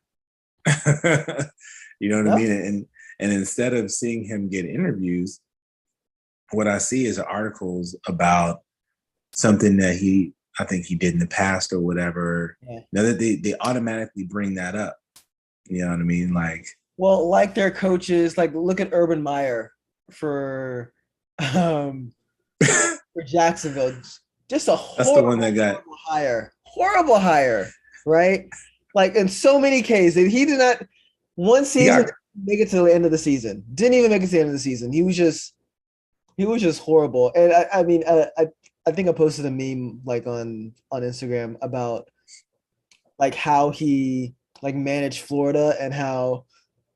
S2: You know what I
S1: no,
S2: mean? And instead of seeing him get interviews, what I see is articles about something that I think he did in the past or whatever.
S1: yeah.
S2: Now that they automatically bring that up. You know what I mean? Like,
S1: Well, like their coaches, like look at Urban Meyer for um for Jacksonville. Just a
S2: that's the one that got
S1: horrible hire, right? Like in so many cases, he did not one
S2: he
S1: season
S2: got
S1: make it to the end of the season. Didn't even make it to the end of the season. He was just horrible. And I mean, I think I posted a meme like on Instagram about like how he like managed Florida and how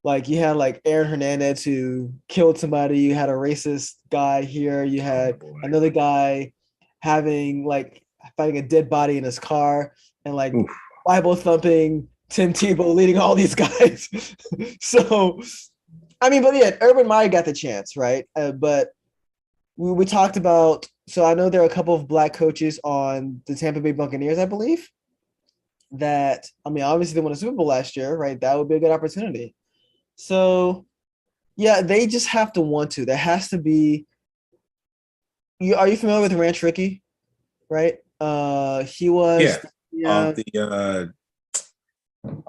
S1: like you had like Aaron Hernandez who killed somebody. You had a racist guy here. You
S2: oh
S1: had
S2: boy.
S1: another guy having like finding a dead body in his car and like
S2: Oof.
S1: Bible thumping Tim Tebow leading all these guys. So I mean, but yeah, Urban Meyer got the chance, right? But we talked about. So I know there are a couple of black coaches on the Tampa Bay Buccaneers, I believe. That I mean, obviously they won a Super Bowl last year, right? That would be a good opportunity. So yeah, they just have to want to. There has to be. Are you familiar with Ranch Ricky? Right. He was
S2: Yeah.
S1: yeah
S2: Of the for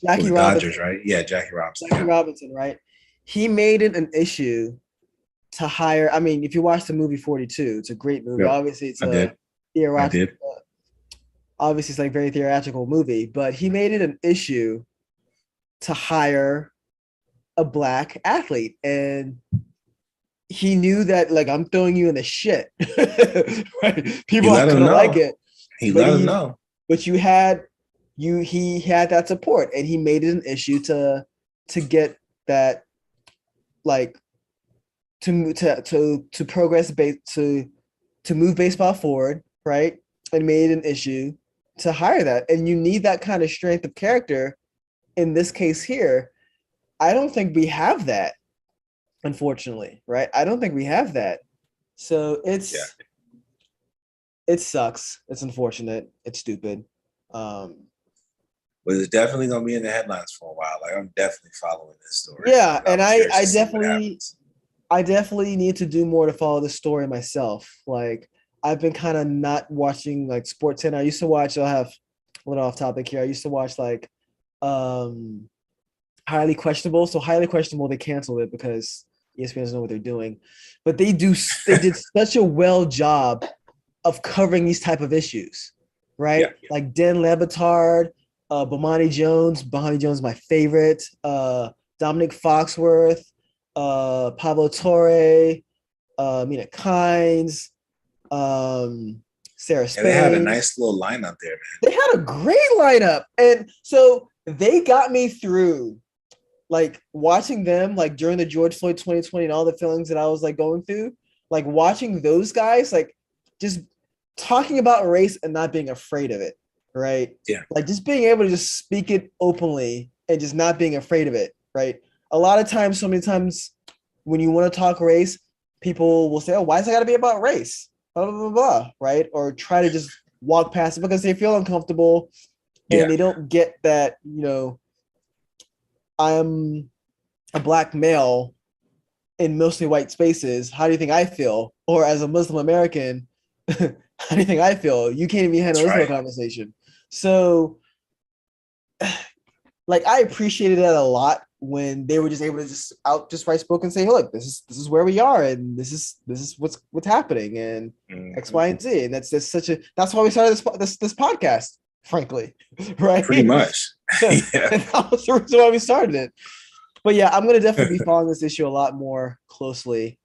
S1: Jackie
S2: the Dodgers,
S1: Robinson.
S2: right? Yeah, Jackie Robinson.
S1: Jackie
S2: Yeah.
S1: Robinson, right? He made it an issue to hire. I mean, if you watch the movie 42, it's a great movie.
S2: Yep.
S1: Obviously, it's
S2: I
S1: a
S2: did. I
S1: theoretical.
S2: did.
S1: Obviously, it's like very theatrical movie, but he made it an issue to hire a black athlete, and he knew that like I'm throwing you in the shit. Right?
S2: He
S1: People
S2: let
S1: aren't
S2: him
S1: gonna like
S2: know.
S1: it,
S2: He
S1: but
S2: let him know.
S1: you had he had that support, and he made it an issue to get that like to progress to move baseball forward, right? And made an issue to hire that. And you need that kind of strength of character in this case here. I don't think we have that, unfortunately, right? I don't think we have that. So it sucks. It's unfortunate. It's stupid.
S2: But it's definitely gonna be in the headlines for a while. Like I'm definitely following this story.
S1: Yeah, and I
S2: I
S1: definitely need to do more to follow the story myself. Like I've been kind of not watching like Sports Center. I used to watch. I'll have a little off topic here. I used to watch like um Highly Questionable. So Highly Questionable, they canceled it because ESPN doesn't know what they're doing. But they did such a well job of covering these type of issues, right?
S2: Yeah.
S1: Like Dan Lebatard, Bomani Jones. Bomani Jones is my favorite. Dominic Foxworth, Pablo Torre, Mina Kynes, Sarah Spain.
S2: They had a nice little lineup there, man.
S1: They had a great lineup. And so they got me through like watching them like during the George Floyd 2020 and all the feelings that I was like going through, like watching those guys like just talking about race and not being afraid of it, right?
S2: Yeah.
S1: Like just being able to just speak it openly and just not being afraid of it, right? A lot of times, so many times when you want to talk race, people will say, oh, why is it got to be about race? Blah, blah, blah, blah, right? Or try to just walk past it because they feel uncomfortable and they don't get that, you know, I'm a black male in mostly white spaces. How do you think I feel? Or as a Muslim American, how do you think I feel? You can't even handle this conversation. So, like, I appreciated that a lot when they were just able to just write spoken and say, hey, look, this is where we are, and this is what's happening, and X, Y, and Z. And that's that's why we started this podcast, frankly, right?
S2: Pretty much.
S1: Yeah. And that was the reason why we started it. But yeah, I'm gonna definitely be following this issue a lot more closely,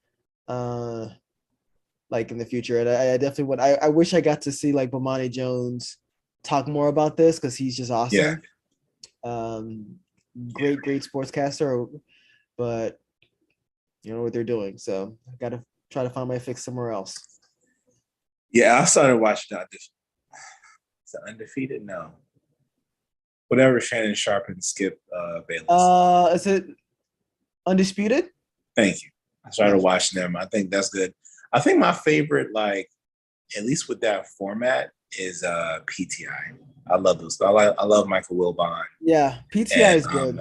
S1: like in the future. And I definitely would. I wish I got to see like Bomani Jones talk more about this because he's just awesome. Yeah. Great sportscaster, but you know what they're doing. So I gotta try to find my fix somewhere else.
S2: Yeah, I started watching Is it Undefeated? No. Whatever Shannon Sharp and Skip Bayless.
S1: Is it Undisputed?
S2: Thank you. I started watching them. I think that's good. I think my favorite, like, at least with that format, is PTI. I love those. I love Michael Wilbon.
S1: Yeah, PTI is good.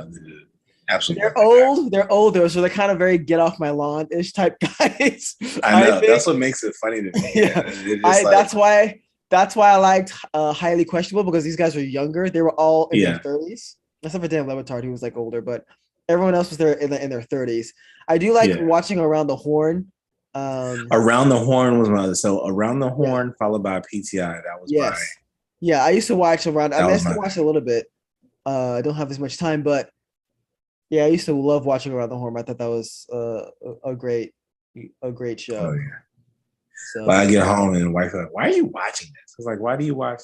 S2: Absolutely.
S1: They're old. They're older, so they're kind of very get off my lawn-ish type guys.
S2: I know. That's what makes it funny to me.
S1: Yeah. That's why I liked Highly Questionable, because these guys are younger. They were all in their 30s, except for Dan Lebatard, who was like older, but everyone else was there in their 30s. I do like watching Around the Horn.
S2: Around the Horn was my other. So Around the Horn followed by PTI. That was my.
S1: Yeah, I used to watch Around. I used to watch a little bit. I don't have as much time, but yeah, I used to love watching Around the Horn. I thought that was a great show.
S2: Oh yeah. So, but I get home and the wife like, "Why are you watching this?" I was like, "Why do you watch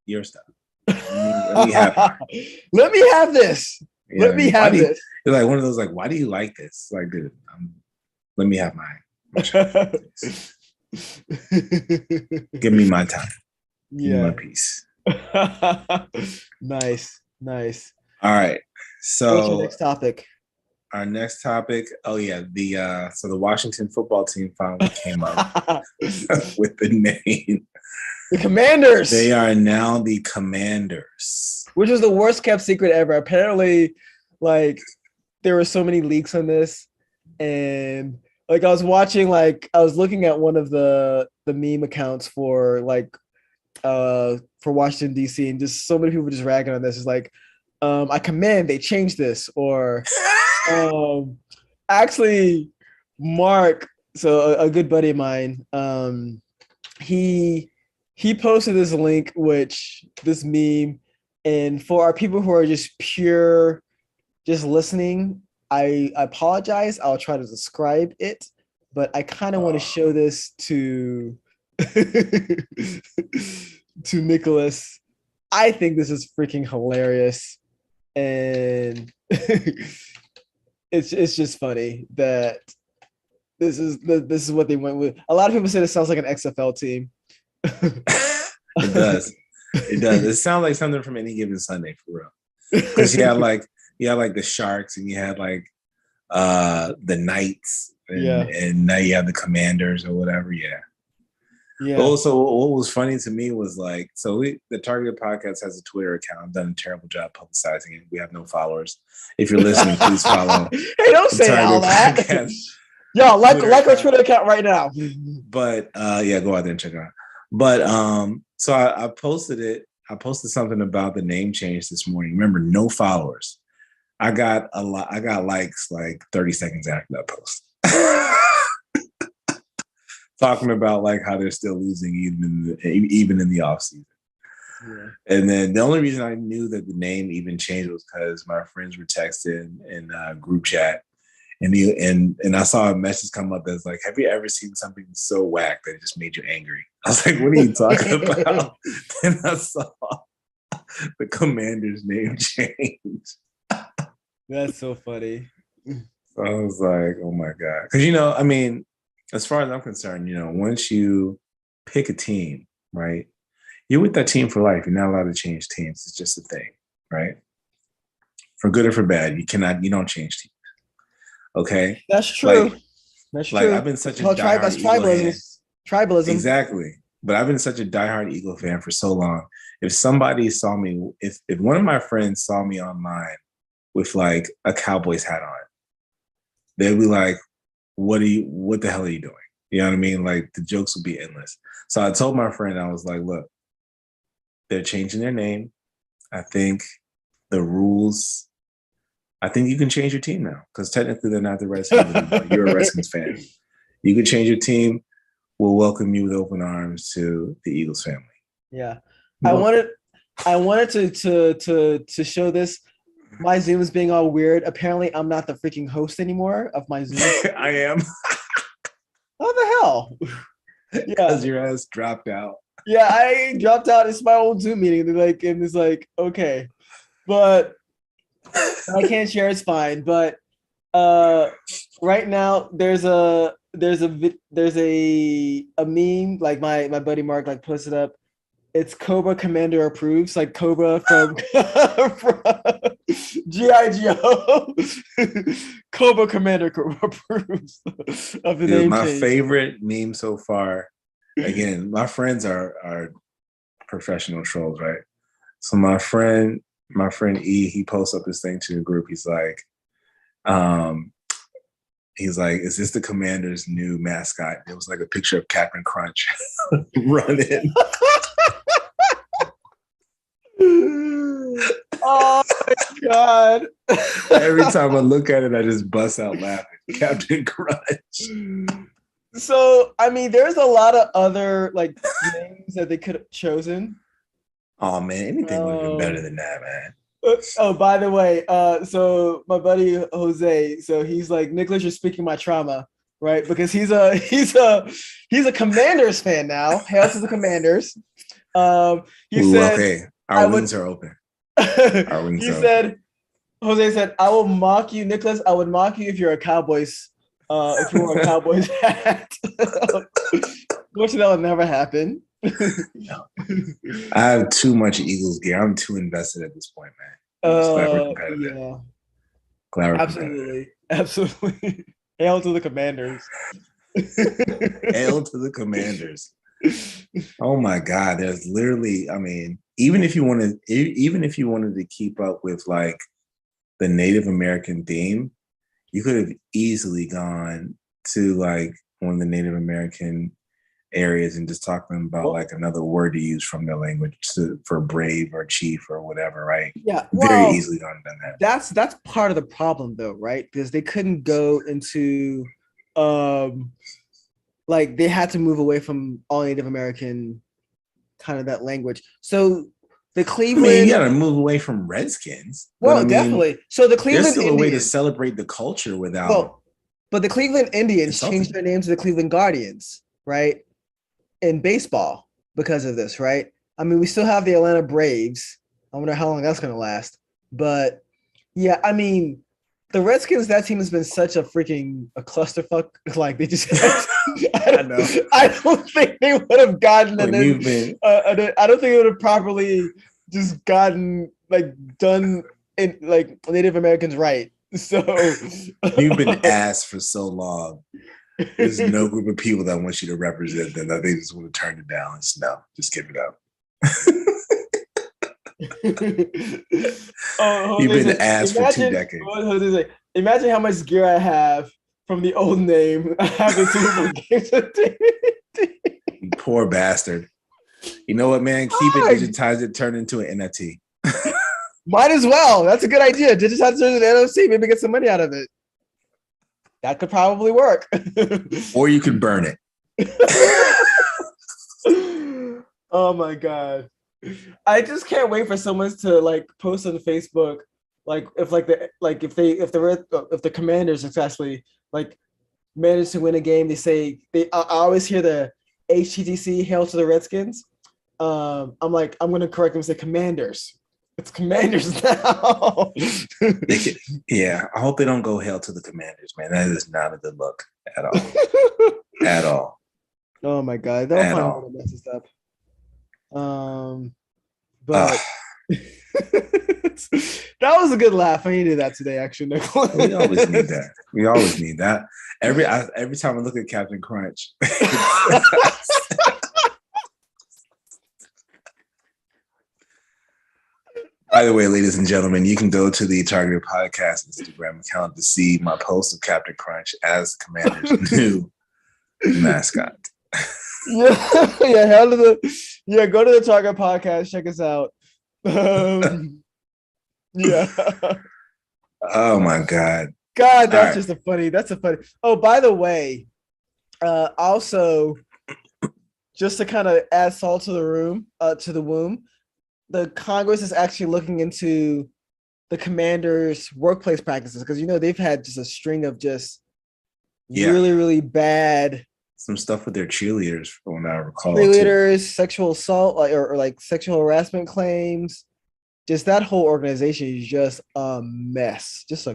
S2: your stuff? Let me have
S1: Let me have this. Yeah, let me have this."
S2: It's like one of those like, "Why do you like this?" Like, dude, let me have my give me my time. Give me my piece.
S1: Nice.
S2: All right. So
S1: what's your next topic?
S2: Our next topic, the Washington football team finally came up with the name.
S1: The Commanders.
S2: They are now the Commanders.
S1: Which was the worst kept secret ever. Apparently, like, there were so many leaks on this. And like I was looking at one of the meme accounts for Washington, D.C., and just so many people just ragging on this. It's like, I command they change this, or actually Mark, so a good buddy of mine, he posted this link, this meme, and for our people who are just listening, I apologize. I'll try to describe it, but I kind of want to show this to Nicholas. I think this is freaking hilarious, and it's just funny that this is what they went with. A lot of people said it sounds like an XFL team.
S2: It does. It does. It sounds like something from Any Given Sunday for real. Because you had like the Sharks and you had like the Knights and now you have the Commanders or whatever. Yeah.
S1: Yeah.
S2: Also, what was funny to me was like, the Targeted Podcast has a Twitter account. I've done a terrible job publicizing it. We have no followers. If you're listening, please follow.
S1: Hey, don't say all that. Yo, like our Twitter account right now.
S2: But yeah, go out there and check it out. But so I posted it. I posted something about the name change this morning. Remember, no followers. I got likes like 30 seconds after that post. Talking about like how they're still losing even in the offseason. Yeah. And then the only reason I knew that the name even changed was because my friends were texting in group chat, and I saw a message come up that's like, "Have you ever seen something so whack that it just made you angry?" I was like, "What are you talking about?" Then I saw the Commander's name change.
S1: That's so funny.
S2: So I was like, "Oh my god!" Because I mean, as far as I'm concerned, once you pick a team, right, you're with that team for life. You're not allowed to change teams. It's just a thing, right? For good or for bad, you don't change teams. Okay,
S1: that's true. That's true.
S2: I've been such a diehard Eagle fan.
S1: Tribalism.
S2: Exactly. But I've been such a diehard Eagle fan for so long. If somebody saw me, if one of my friends saw me online with like a Cowboys hat on, they'd be like, what the hell are you doing? You know what I mean? Like the jokes would be endless. So I told my friend, I was like, look, they're changing their name. I think the rules, I think you can change your team now because technically they're not the Redskins anymore. You're a Redskins fan. You can change your team. We'll welcome you with open arms to the Eagles family.
S1: Yeah. I wanted to show this. My Zoom is being all weird. Apparently, I'm not the freaking host anymore of my Zoom.
S2: I am.
S1: What the hell?
S2: Because your ass dropped out.
S1: Yeah, I dropped out. It's my old Zoom meeting. And it's like, okay. But I can't share. It's fine. But right now, there's a meme, like my buddy Mark like posted up. It's Cobra Commander approves, like Cobra from G.I. Joe. Cobra Commander approves of the name
S2: my
S1: change.
S2: favorite meme so far. Again, my friends are professional trolls, right? So my friend E, he posts up this thing to the group. He's like, is this the Commander's new mascot? It was like a picture of Captain Crunch running.
S1: Oh my god.
S2: Every time I look at it, I just bust out laughing. Captain Crunch.
S1: So, I mean, there's a lot of other like names that they could have chosen.
S2: Oh man, anything would have been better than that, man.
S1: Oh, by the way, so my buddy Jose, so he's like, Nicholas, you're speaking my trauma, right? Because he's a Commanders fan now. Hail to the Commanders. He said,
S2: okay, our wings are open.
S1: Jose said, I will mock you, Nicholas. I would mock you if you're a Cowboys, if you wore a Cowboys hat. Which that will never happen.
S2: No. I have too much Eagles gear. I'm too invested at this point, man.
S1: Yeah.
S2: Absolutely.
S1: Hail to the Commanders.
S2: Hail to the Commanders. Oh my God. There's literally, I mean, even if you wanted to keep up with like the Native American theme, you could have easily gone to like one of the Native American areas and just talk to them about like another word to use from their language for brave or chief or whatever, right?
S1: Yeah,
S2: very easily done that.
S1: That's part of the problem though, right? Because they couldn't go into like they had to move away from all Native American kind of that language. So the Cleveland,
S2: you gotta move away from Redskins.
S1: Well, definitely. So the Cleveland
S2: there's still
S1: Indians,
S2: a way to celebrate the culture without.
S1: Well, but the Cleveland Indians changed their name to the Cleveland Guardians, right? In baseball because of this, right? I mean, we still have the Atlanta Braves. I wonder how long that's going to last. But yeah, I mean, the Redskins, that team has been such a freaking a clusterfuck. Like they just,
S2: I know.
S1: I don't think they would have gotten
S2: When you've been,
S1: I don't think they would have properly just gotten like done in like Native Americans right. So
S2: you've been asked for so long. There's no group of people that want you to represent them that they just want to turn it down. It's no, just give it up. You've been asked for 2 decades.
S1: Imagine how much gear I have from the old name. I have the
S2: You poor bastard. You know what, man? Keep it, digitize it, turn it into an NFT.
S1: Might as well. That's a good idea. Digitize it into an NFT, maybe get some money out of it. That could probably work.
S2: Or you could burn it.
S1: Oh my God. I just can't wait for someone to like post on Facebook, like if the Commanders successfully like manage to win a game, they say I always hear the HTTC hail to the Redskins. I'm gonna correct them and say Commanders. It's Commanders now.
S2: Yeah, I hope they don't go hail to the Commanders, man. That is not a good look at all. At all.
S1: Oh my God, they'll find a way to mess this up. But that was a good laugh. I needed that today, actually, Nicole.
S2: We always need that. We always need that. Every time I look at Captain Crunch. By the way, ladies and gentlemen, you can go to the Targeted Podcast Instagram account to see my post of Captain Crunch as Commander's new mascot.
S1: Go to the Target Podcast, check us out. Yeah.
S2: Oh my God,
S1: that's just that's a funny. Oh, by the way, also just to kind of add salt to the wound, the Congress is actually looking into the Commanders' workplace practices because they've had just a string of just really, really bad.
S2: Some stuff with their cheerleaders, from what I recall.
S1: Cheerleaders, sexual assault, or like sexual harassment claims. Just that whole organization is just a mess. Just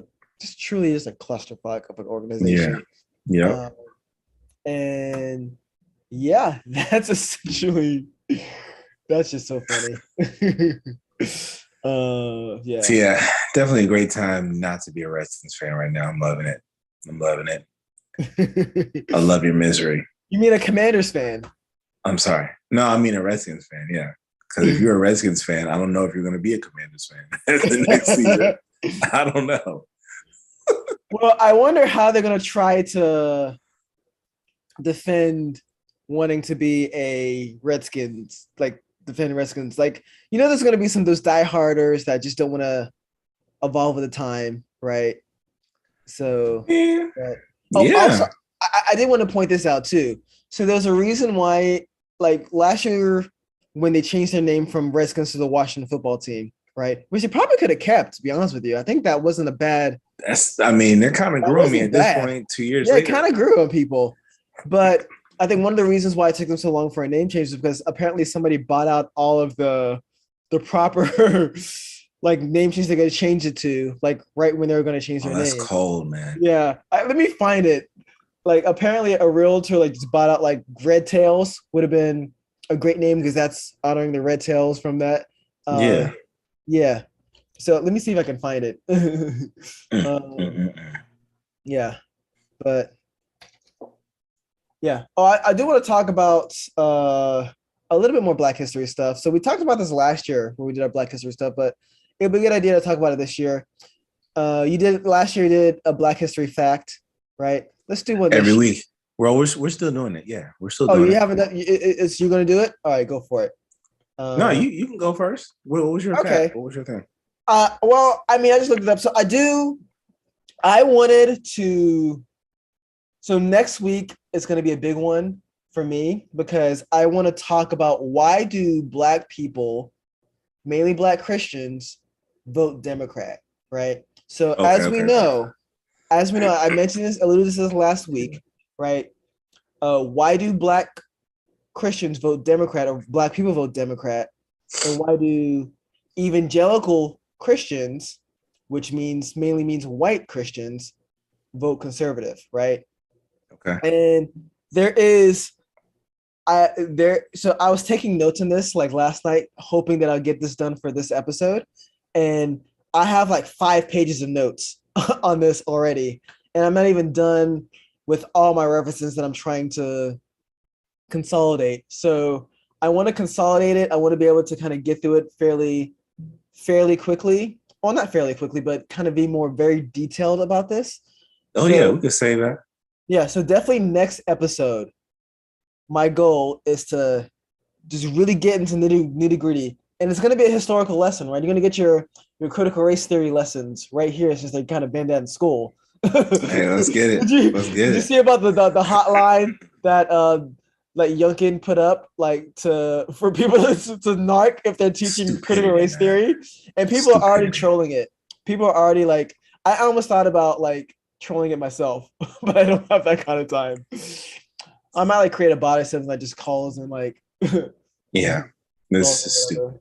S1: truly a clusterfuck of an organization.
S2: Yeah.
S1: And yeah, that's essentially. That's just so funny. Yeah.
S2: So yeah, definitely a great time not to be a Redskins fan right now. I'm loving it. I love your misery.
S1: You mean a Commanders fan?
S2: I'm sorry. No, I mean a Redskins fan. Yeah, because if you're a Redskins fan, I don't know if you're going to be a Commanders fan the next season. I don't know.
S1: Well, I wonder how they're going to try to defend wanting to be a Redskins, defend Redskins. There's going to be some of those dieharders that just don't want to evolve with the time, right? So,
S2: yeah.
S1: Also, I did want to point this out too. So there's a reason why, last year when they changed their name from Redskins to the Washington Football Team, right? Which they probably could have kept, to be honest with you. I think that wasn't a bad.
S2: They're kind of grew on me at this point. 2 years later.
S1: It kind of grew on people, but I think one of the reasons why it took them so long for a name change is because apparently somebody bought out all of the proper name change they're going to change it to, right when they were going to change their name.
S2: That's cold, man.
S1: Yeah. Let me find it. Apparently a realtor just bought out Red Tails would have been a great name because that's honoring the Red Tails from that. Yeah. So let me see if I can find it. Yeah. But yeah. Oh, I do want to talk about a little bit more Black History stuff. So we talked about this last year when we did our Black History stuff, but it'd be a good idea to talk about it this year. Last year you did a Black History fact, right? Let's do one
S2: every week. Well, we're still doing it. Yeah, we're still doing it.
S1: Oh, you haven't done it's you gonna do it? All right, go for it.
S2: No, you can go first. What was your fact? What was your thing?
S1: Well, I just looked it up. So I wanted to. So next week is going to be a big one for me because I want to talk about why do Black people, mainly Black Christians, vote Democrat, right? So as we know, I mentioned this, alluded to this last week, right? Why do Black Christians vote Democrat or Black people vote Democrat? And why do evangelical Christians which mainly means white Christians vote conservative, right?
S2: Okay.
S1: And there is so I was taking notes on this like last night, hoping that I'll get this done for this episode. And I have like 5 pages of notes on this already. And I'm not even done with all my references that I'm trying to consolidate. So I want to consolidate it. I want to be able to kind of get through it fairly quickly. Well, not fairly quickly, but kind of be more very detailed about this.
S2: Oh,
S1: So,
S2: yeah, we could say that.
S1: yeah, so definitely next episode, my goal is to just really get into nitty gritty. And it's going to be a historical lesson, right? You're going to get your critical race theory lessons right here since they kind of been that in school.
S2: Hey, let's get it.
S1: Did you see about the hotline that like Youngkin put up like for people to narc if they're teaching critical race theory? And people are already trolling it. People are already like, I almost thought about like trolling it myself, but I don't have that kind of time. I might like create a bot system that just calls and like
S2: yeah, this is stupid.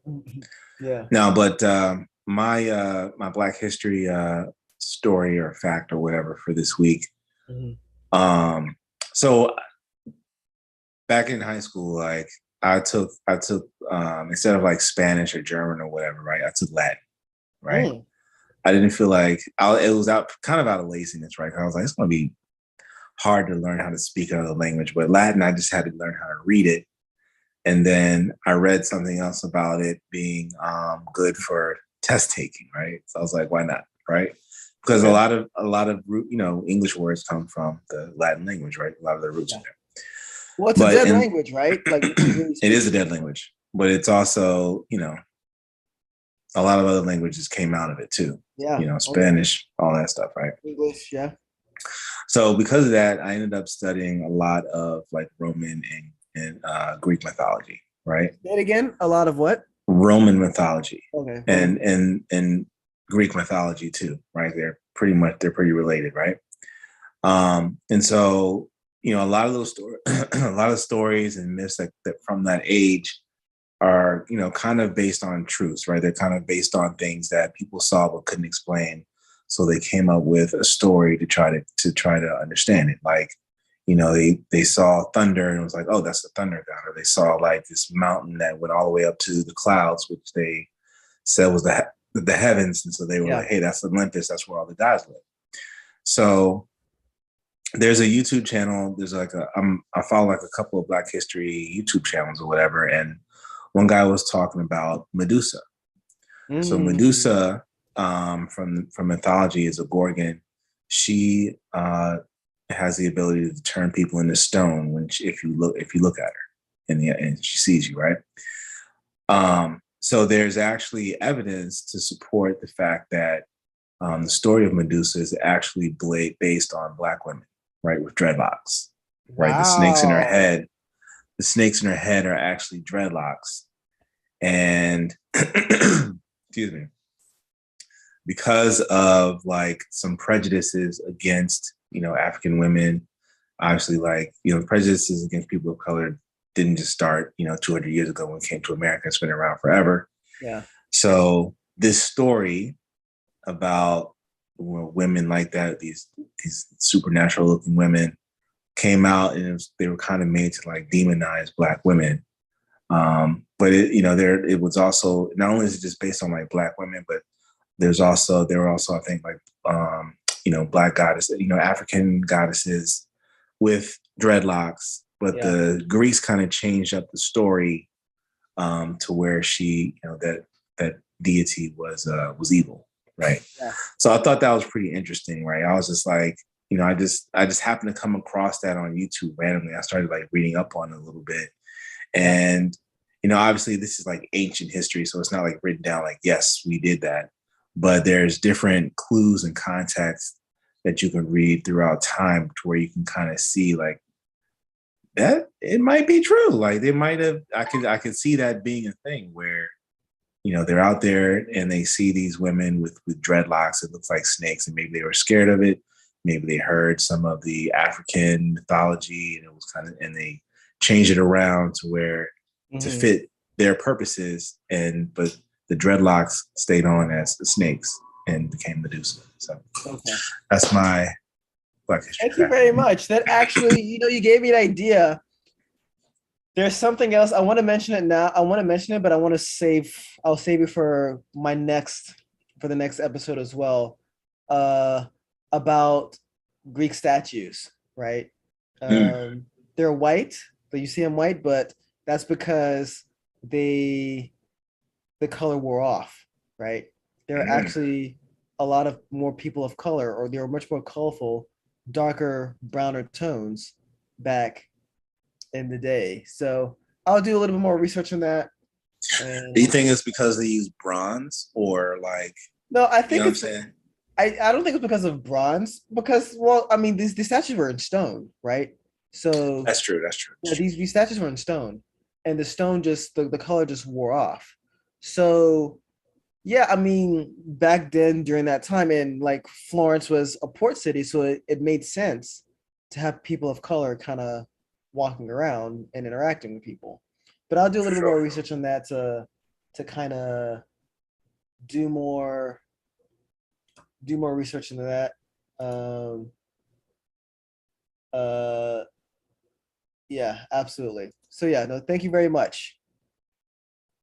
S1: Yeah.
S2: No, but my Black History story or fact or whatever for this week.
S1: Mm-hmm.
S2: So back in high school, like I took instead of like Spanish or German or whatever, right? I took Latin, right?
S1: Mm.
S2: I didn't feel like it was kind of out of laziness, right? I was like, it's going to be hard to learn how to speak another language, but Latin, I just had to learn how to read it. And then I read something else about it being good for test taking, right? So I was like, why not, right? Because a lot of English words come from the Latin language, right? A lot of the roots in there.
S1: Well, it's a dead language, right? Like
S2: it is a dead language, but it's also, a lot of other languages came out of it too.
S1: Yeah.
S2: Spanish, all that stuff, right?
S1: English, yeah.
S2: So because of that, I ended up studying a lot of like Roman and Greek mythology, right?
S1: Say it again. A lot of what?
S2: Roman mythology.
S1: Okay.
S2: And Greek mythology too, right? They're pretty related, right? And so, a lot of those a lot of stories and myths that from that age are, kind of based on truths, right? They're kind of based on things that people saw but couldn't explain. So they came up with a story to try to understand it. Like, they saw thunder and it was like, oh, that's the thunder god. Or they saw like this mountain that went all the way up to the clouds, which they said was the heavens. And so they were like, hey, that's Olympus. That's where all the gods live. So there's a YouTube channel. There's like I follow like a couple of Black History YouTube channels or whatever. And one guy was talking about Medusa. Mm. So Medusa from mythology is a Gorgon. She has the ability to turn people into stone if you look at her and she sees you, right? So there's actually evidence to support the fact that the story of Medusa is actually based on Black women, right, with dreadlocks, right? Wow. The snakes in her head are actually dreadlocks, and excuse me, because of like some prejudices against African women. Obviously, like prejudices against people of color didn't just start 200 years ago when it came to America. It's been around forever.
S1: Yeah.
S2: So this story about women like that, these supernatural looking women, came out, and they were kind of made to like demonize Black women. But it was also, not only is it just based on like Black women, but there were also I think like Black goddesses, African goddesses with dreadlocks. But the Greeks kind of changed up the story to where she, that deity was evil, right? Yeah. So I thought that was pretty interesting, right? I was just like, I just happened to come across that on YouTube randomly. I started like reading up on it a little bit, and obviously this is like ancient history, so it's not like written down like, yes, we did that, but there's different clues and context that you can read throughout time to where you can kind of see like that it might be true. Like they might have, I could see that being a thing where, they're out there and they see these women with dreadlocks. It looks like snakes, and maybe they were scared of it. Maybe they heard some of the African mythology and it was and they changed it around to where to fit their purposes. But the dreadlocks stayed on as the snakes. and became Medusa. So
S1: Okay.
S2: that's my Black History
S1: Thank you
S2: fact.
S1: very much. That actually, you gave me an idea. There's something else I want to mention it now. I want to mention it, but I'll save it for the next episode as well. Uh, about Greek statues, right? They're white, but you see them white, but that's because the color wore off, right? There are actually a lot of more people of color, or they were much more colorful, darker, browner tones back in the day. So I'll do a little bit more research on that.
S2: Do you think it's because they use bronze or like?
S1: No, I
S2: You
S1: think
S2: know what I'm
S1: it's.
S2: saying?
S1: I don't think it's because of bronze. Because, well, I mean, these statues were in stone, right? So
S2: That's true. That's true.
S1: yeah, these statues were in stone, and the stone just the color just wore off. So yeah, I mean, back then during that time, and like Florence was a port city, so it made sense to have people of color kind of walking around and interacting with people. But I'll do a little bit more research on that to kind of do more research into that. Um, uh, yeah, absolutely. So yeah, no, thank you very much,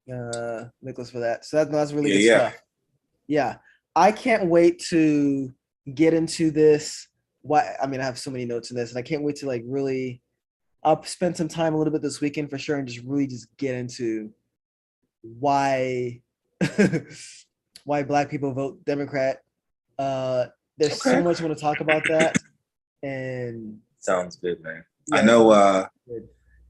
S1: Nicholas, for that. So that's really good stuff. Yeah, I can't wait to get into this. Why? I mean, I have so many notes in this, and I can't wait to like really. I'll spend some time a little bit this weekend for sure, and just really just get into why why Black people vote Democrat. There's so much I want to talk about that, and
S2: sounds good, man.
S1: yeah,
S2: I know.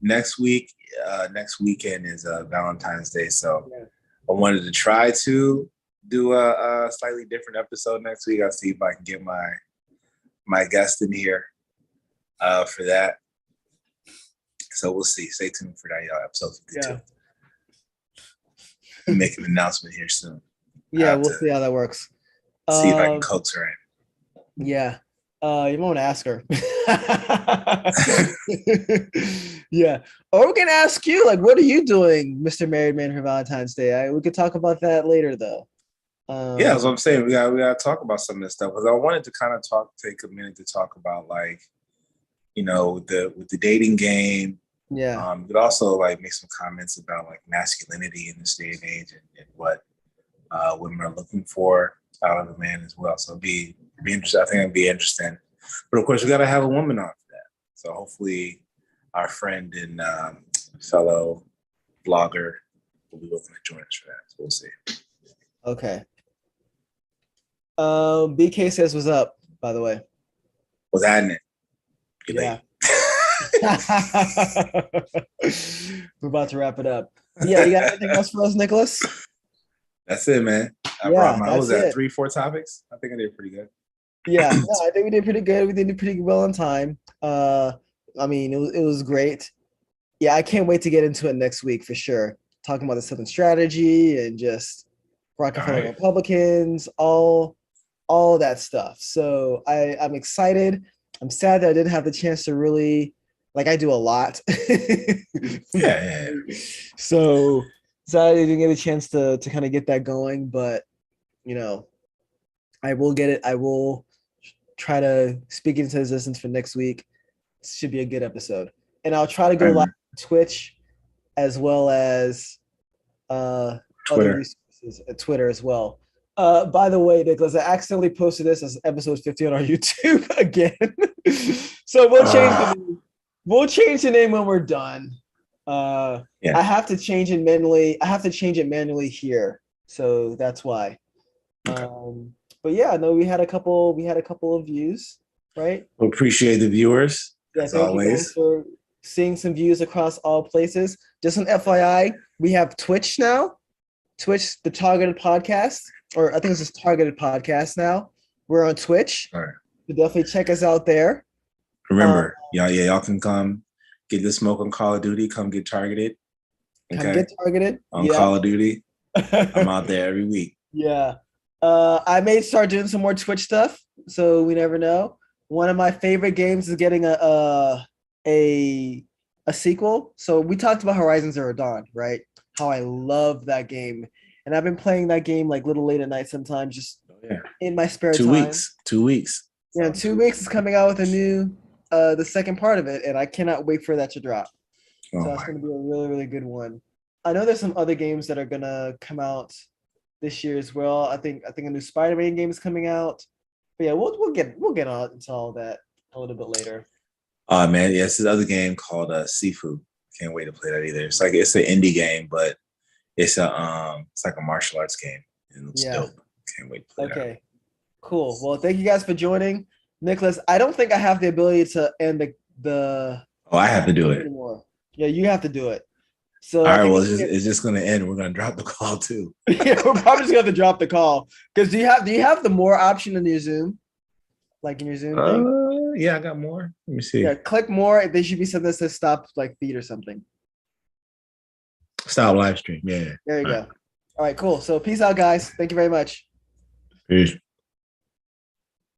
S2: Next weekend is Valentine's Day, so
S1: yeah.
S2: I wanted to try to do a slightly different episode next week. I'll see if I can get my guest in here for that. So we'll see. Stay tuned for that, y'all. Episode 52.
S1: Yeah.
S2: I'll make an announcement here soon.
S1: Yeah, we'll see how that works.
S2: See if I can coax her in.
S1: Yeah. You might want to ask her. Yeah. Or we can ask you, like, what are you doing, Mr. Married Man, for Valentine's Day? We could talk about that later, though.
S2: Yeah, that's what I'm saying. We gotta talk about some of this stuff because I wanted to kind of take a minute to talk about, like, you know, with the dating game.
S1: Yeah.
S2: But also like make some comments about like masculinity in this day and age and what women are looking for out of a man as well. So it'd be interesting. I think it'd be interesting. But of course, we got to have a woman on for that. So hopefully, our friend and fellow blogger will be willing to join us for that. So we'll see.
S1: Okay. BK says, "What's up?" By the way.
S2: What's happening? Good
S1: yeah. We're about to wrap it up. Yeah, you got anything else for us, Nicholas?
S2: That's it, man. I was at 3-4 topics. I think I did pretty good.
S1: Yeah, no, I think we did pretty good. We did pretty well on time. I mean, it was great. Yeah, I can't wait to get into it next week for sure. Talking about the Southern strategy and just Rockefeller Republicans, all that stuff. So I'm excited. I'm sad that I didn't have the chance to really, like, I do a lot.
S2: yeah.
S1: So I didn't get a chance to kind of get that going, but you know, I will get it. I will try to speak into existence for next week. It should be a good episode, and I'll try to go live on Twitch as well as other resources at Twitter as well. By the way, Nicholas, I accidentally posted this as episode 50 on our YouTube again. So we'll change the name when we're done. I have to change it manually. I have to change it manually here. So that's why. But yeah, no, we had a couple of views, right?
S2: We appreciate the viewers.
S1: Yeah, thank you guys for seeing some views across all places. Just an FYI, we have Twitch now. Twitch, the Targeted Podcast, or I think it's just Targeted Podcast now. We're on Twitch.
S2: All right.
S1: So definitely check us out there.
S2: Remember, y'all can come get the smoke on Call of Duty. Come get targeted.
S1: Okay? Come get targeted
S2: on Call of Duty. I'm out there every week.
S1: Yeah. I may start doing some more Twitch stuff, so we never know. One of my favorite games is getting a sequel. So we talked about Horizon Zero Dawn, right? How I love that game. And I've been playing that game like little late at night sometimes, just in my spare
S2: 2
S1: time.
S2: weeks. 2 weeks.
S1: Yeah, in 2 weeks is coming out with a new the second part of it, and I cannot wait for that to drop.
S2: Oh
S1: So it's going to be a really, really good one. I know there's some other games that are going to come out this year as well. I think a new Spider-Man game is coming out. But yeah, we'll get on into all that a little bit later.
S2: Oh man, yeah, it's this other game called Sifu. Can't wait to play that either. It's an indie game, but it's like a martial arts game. It looks dope. Can't wait to play that.
S1: Okay. Cool. Well, thank you guys for joining. Nicholas, I don't think I have the ability to end the
S2: Oh, I have to do it
S1: anymore. Yeah, you have to do it. So
S2: all right, well, it's just gonna end. We're gonna drop the call too.
S1: Yeah, we're probably just gonna have to drop the call. Because do you have the more option in your Zoom? Like in your Zoom thing?
S2: Yeah, I got more. Let me see.
S1: Yeah, click more. There should be something that says stop like feed or something.
S2: Stop live stream. Yeah.
S1: There you go. All right, cool. So peace out, guys. Thank you very much.
S2: Peace.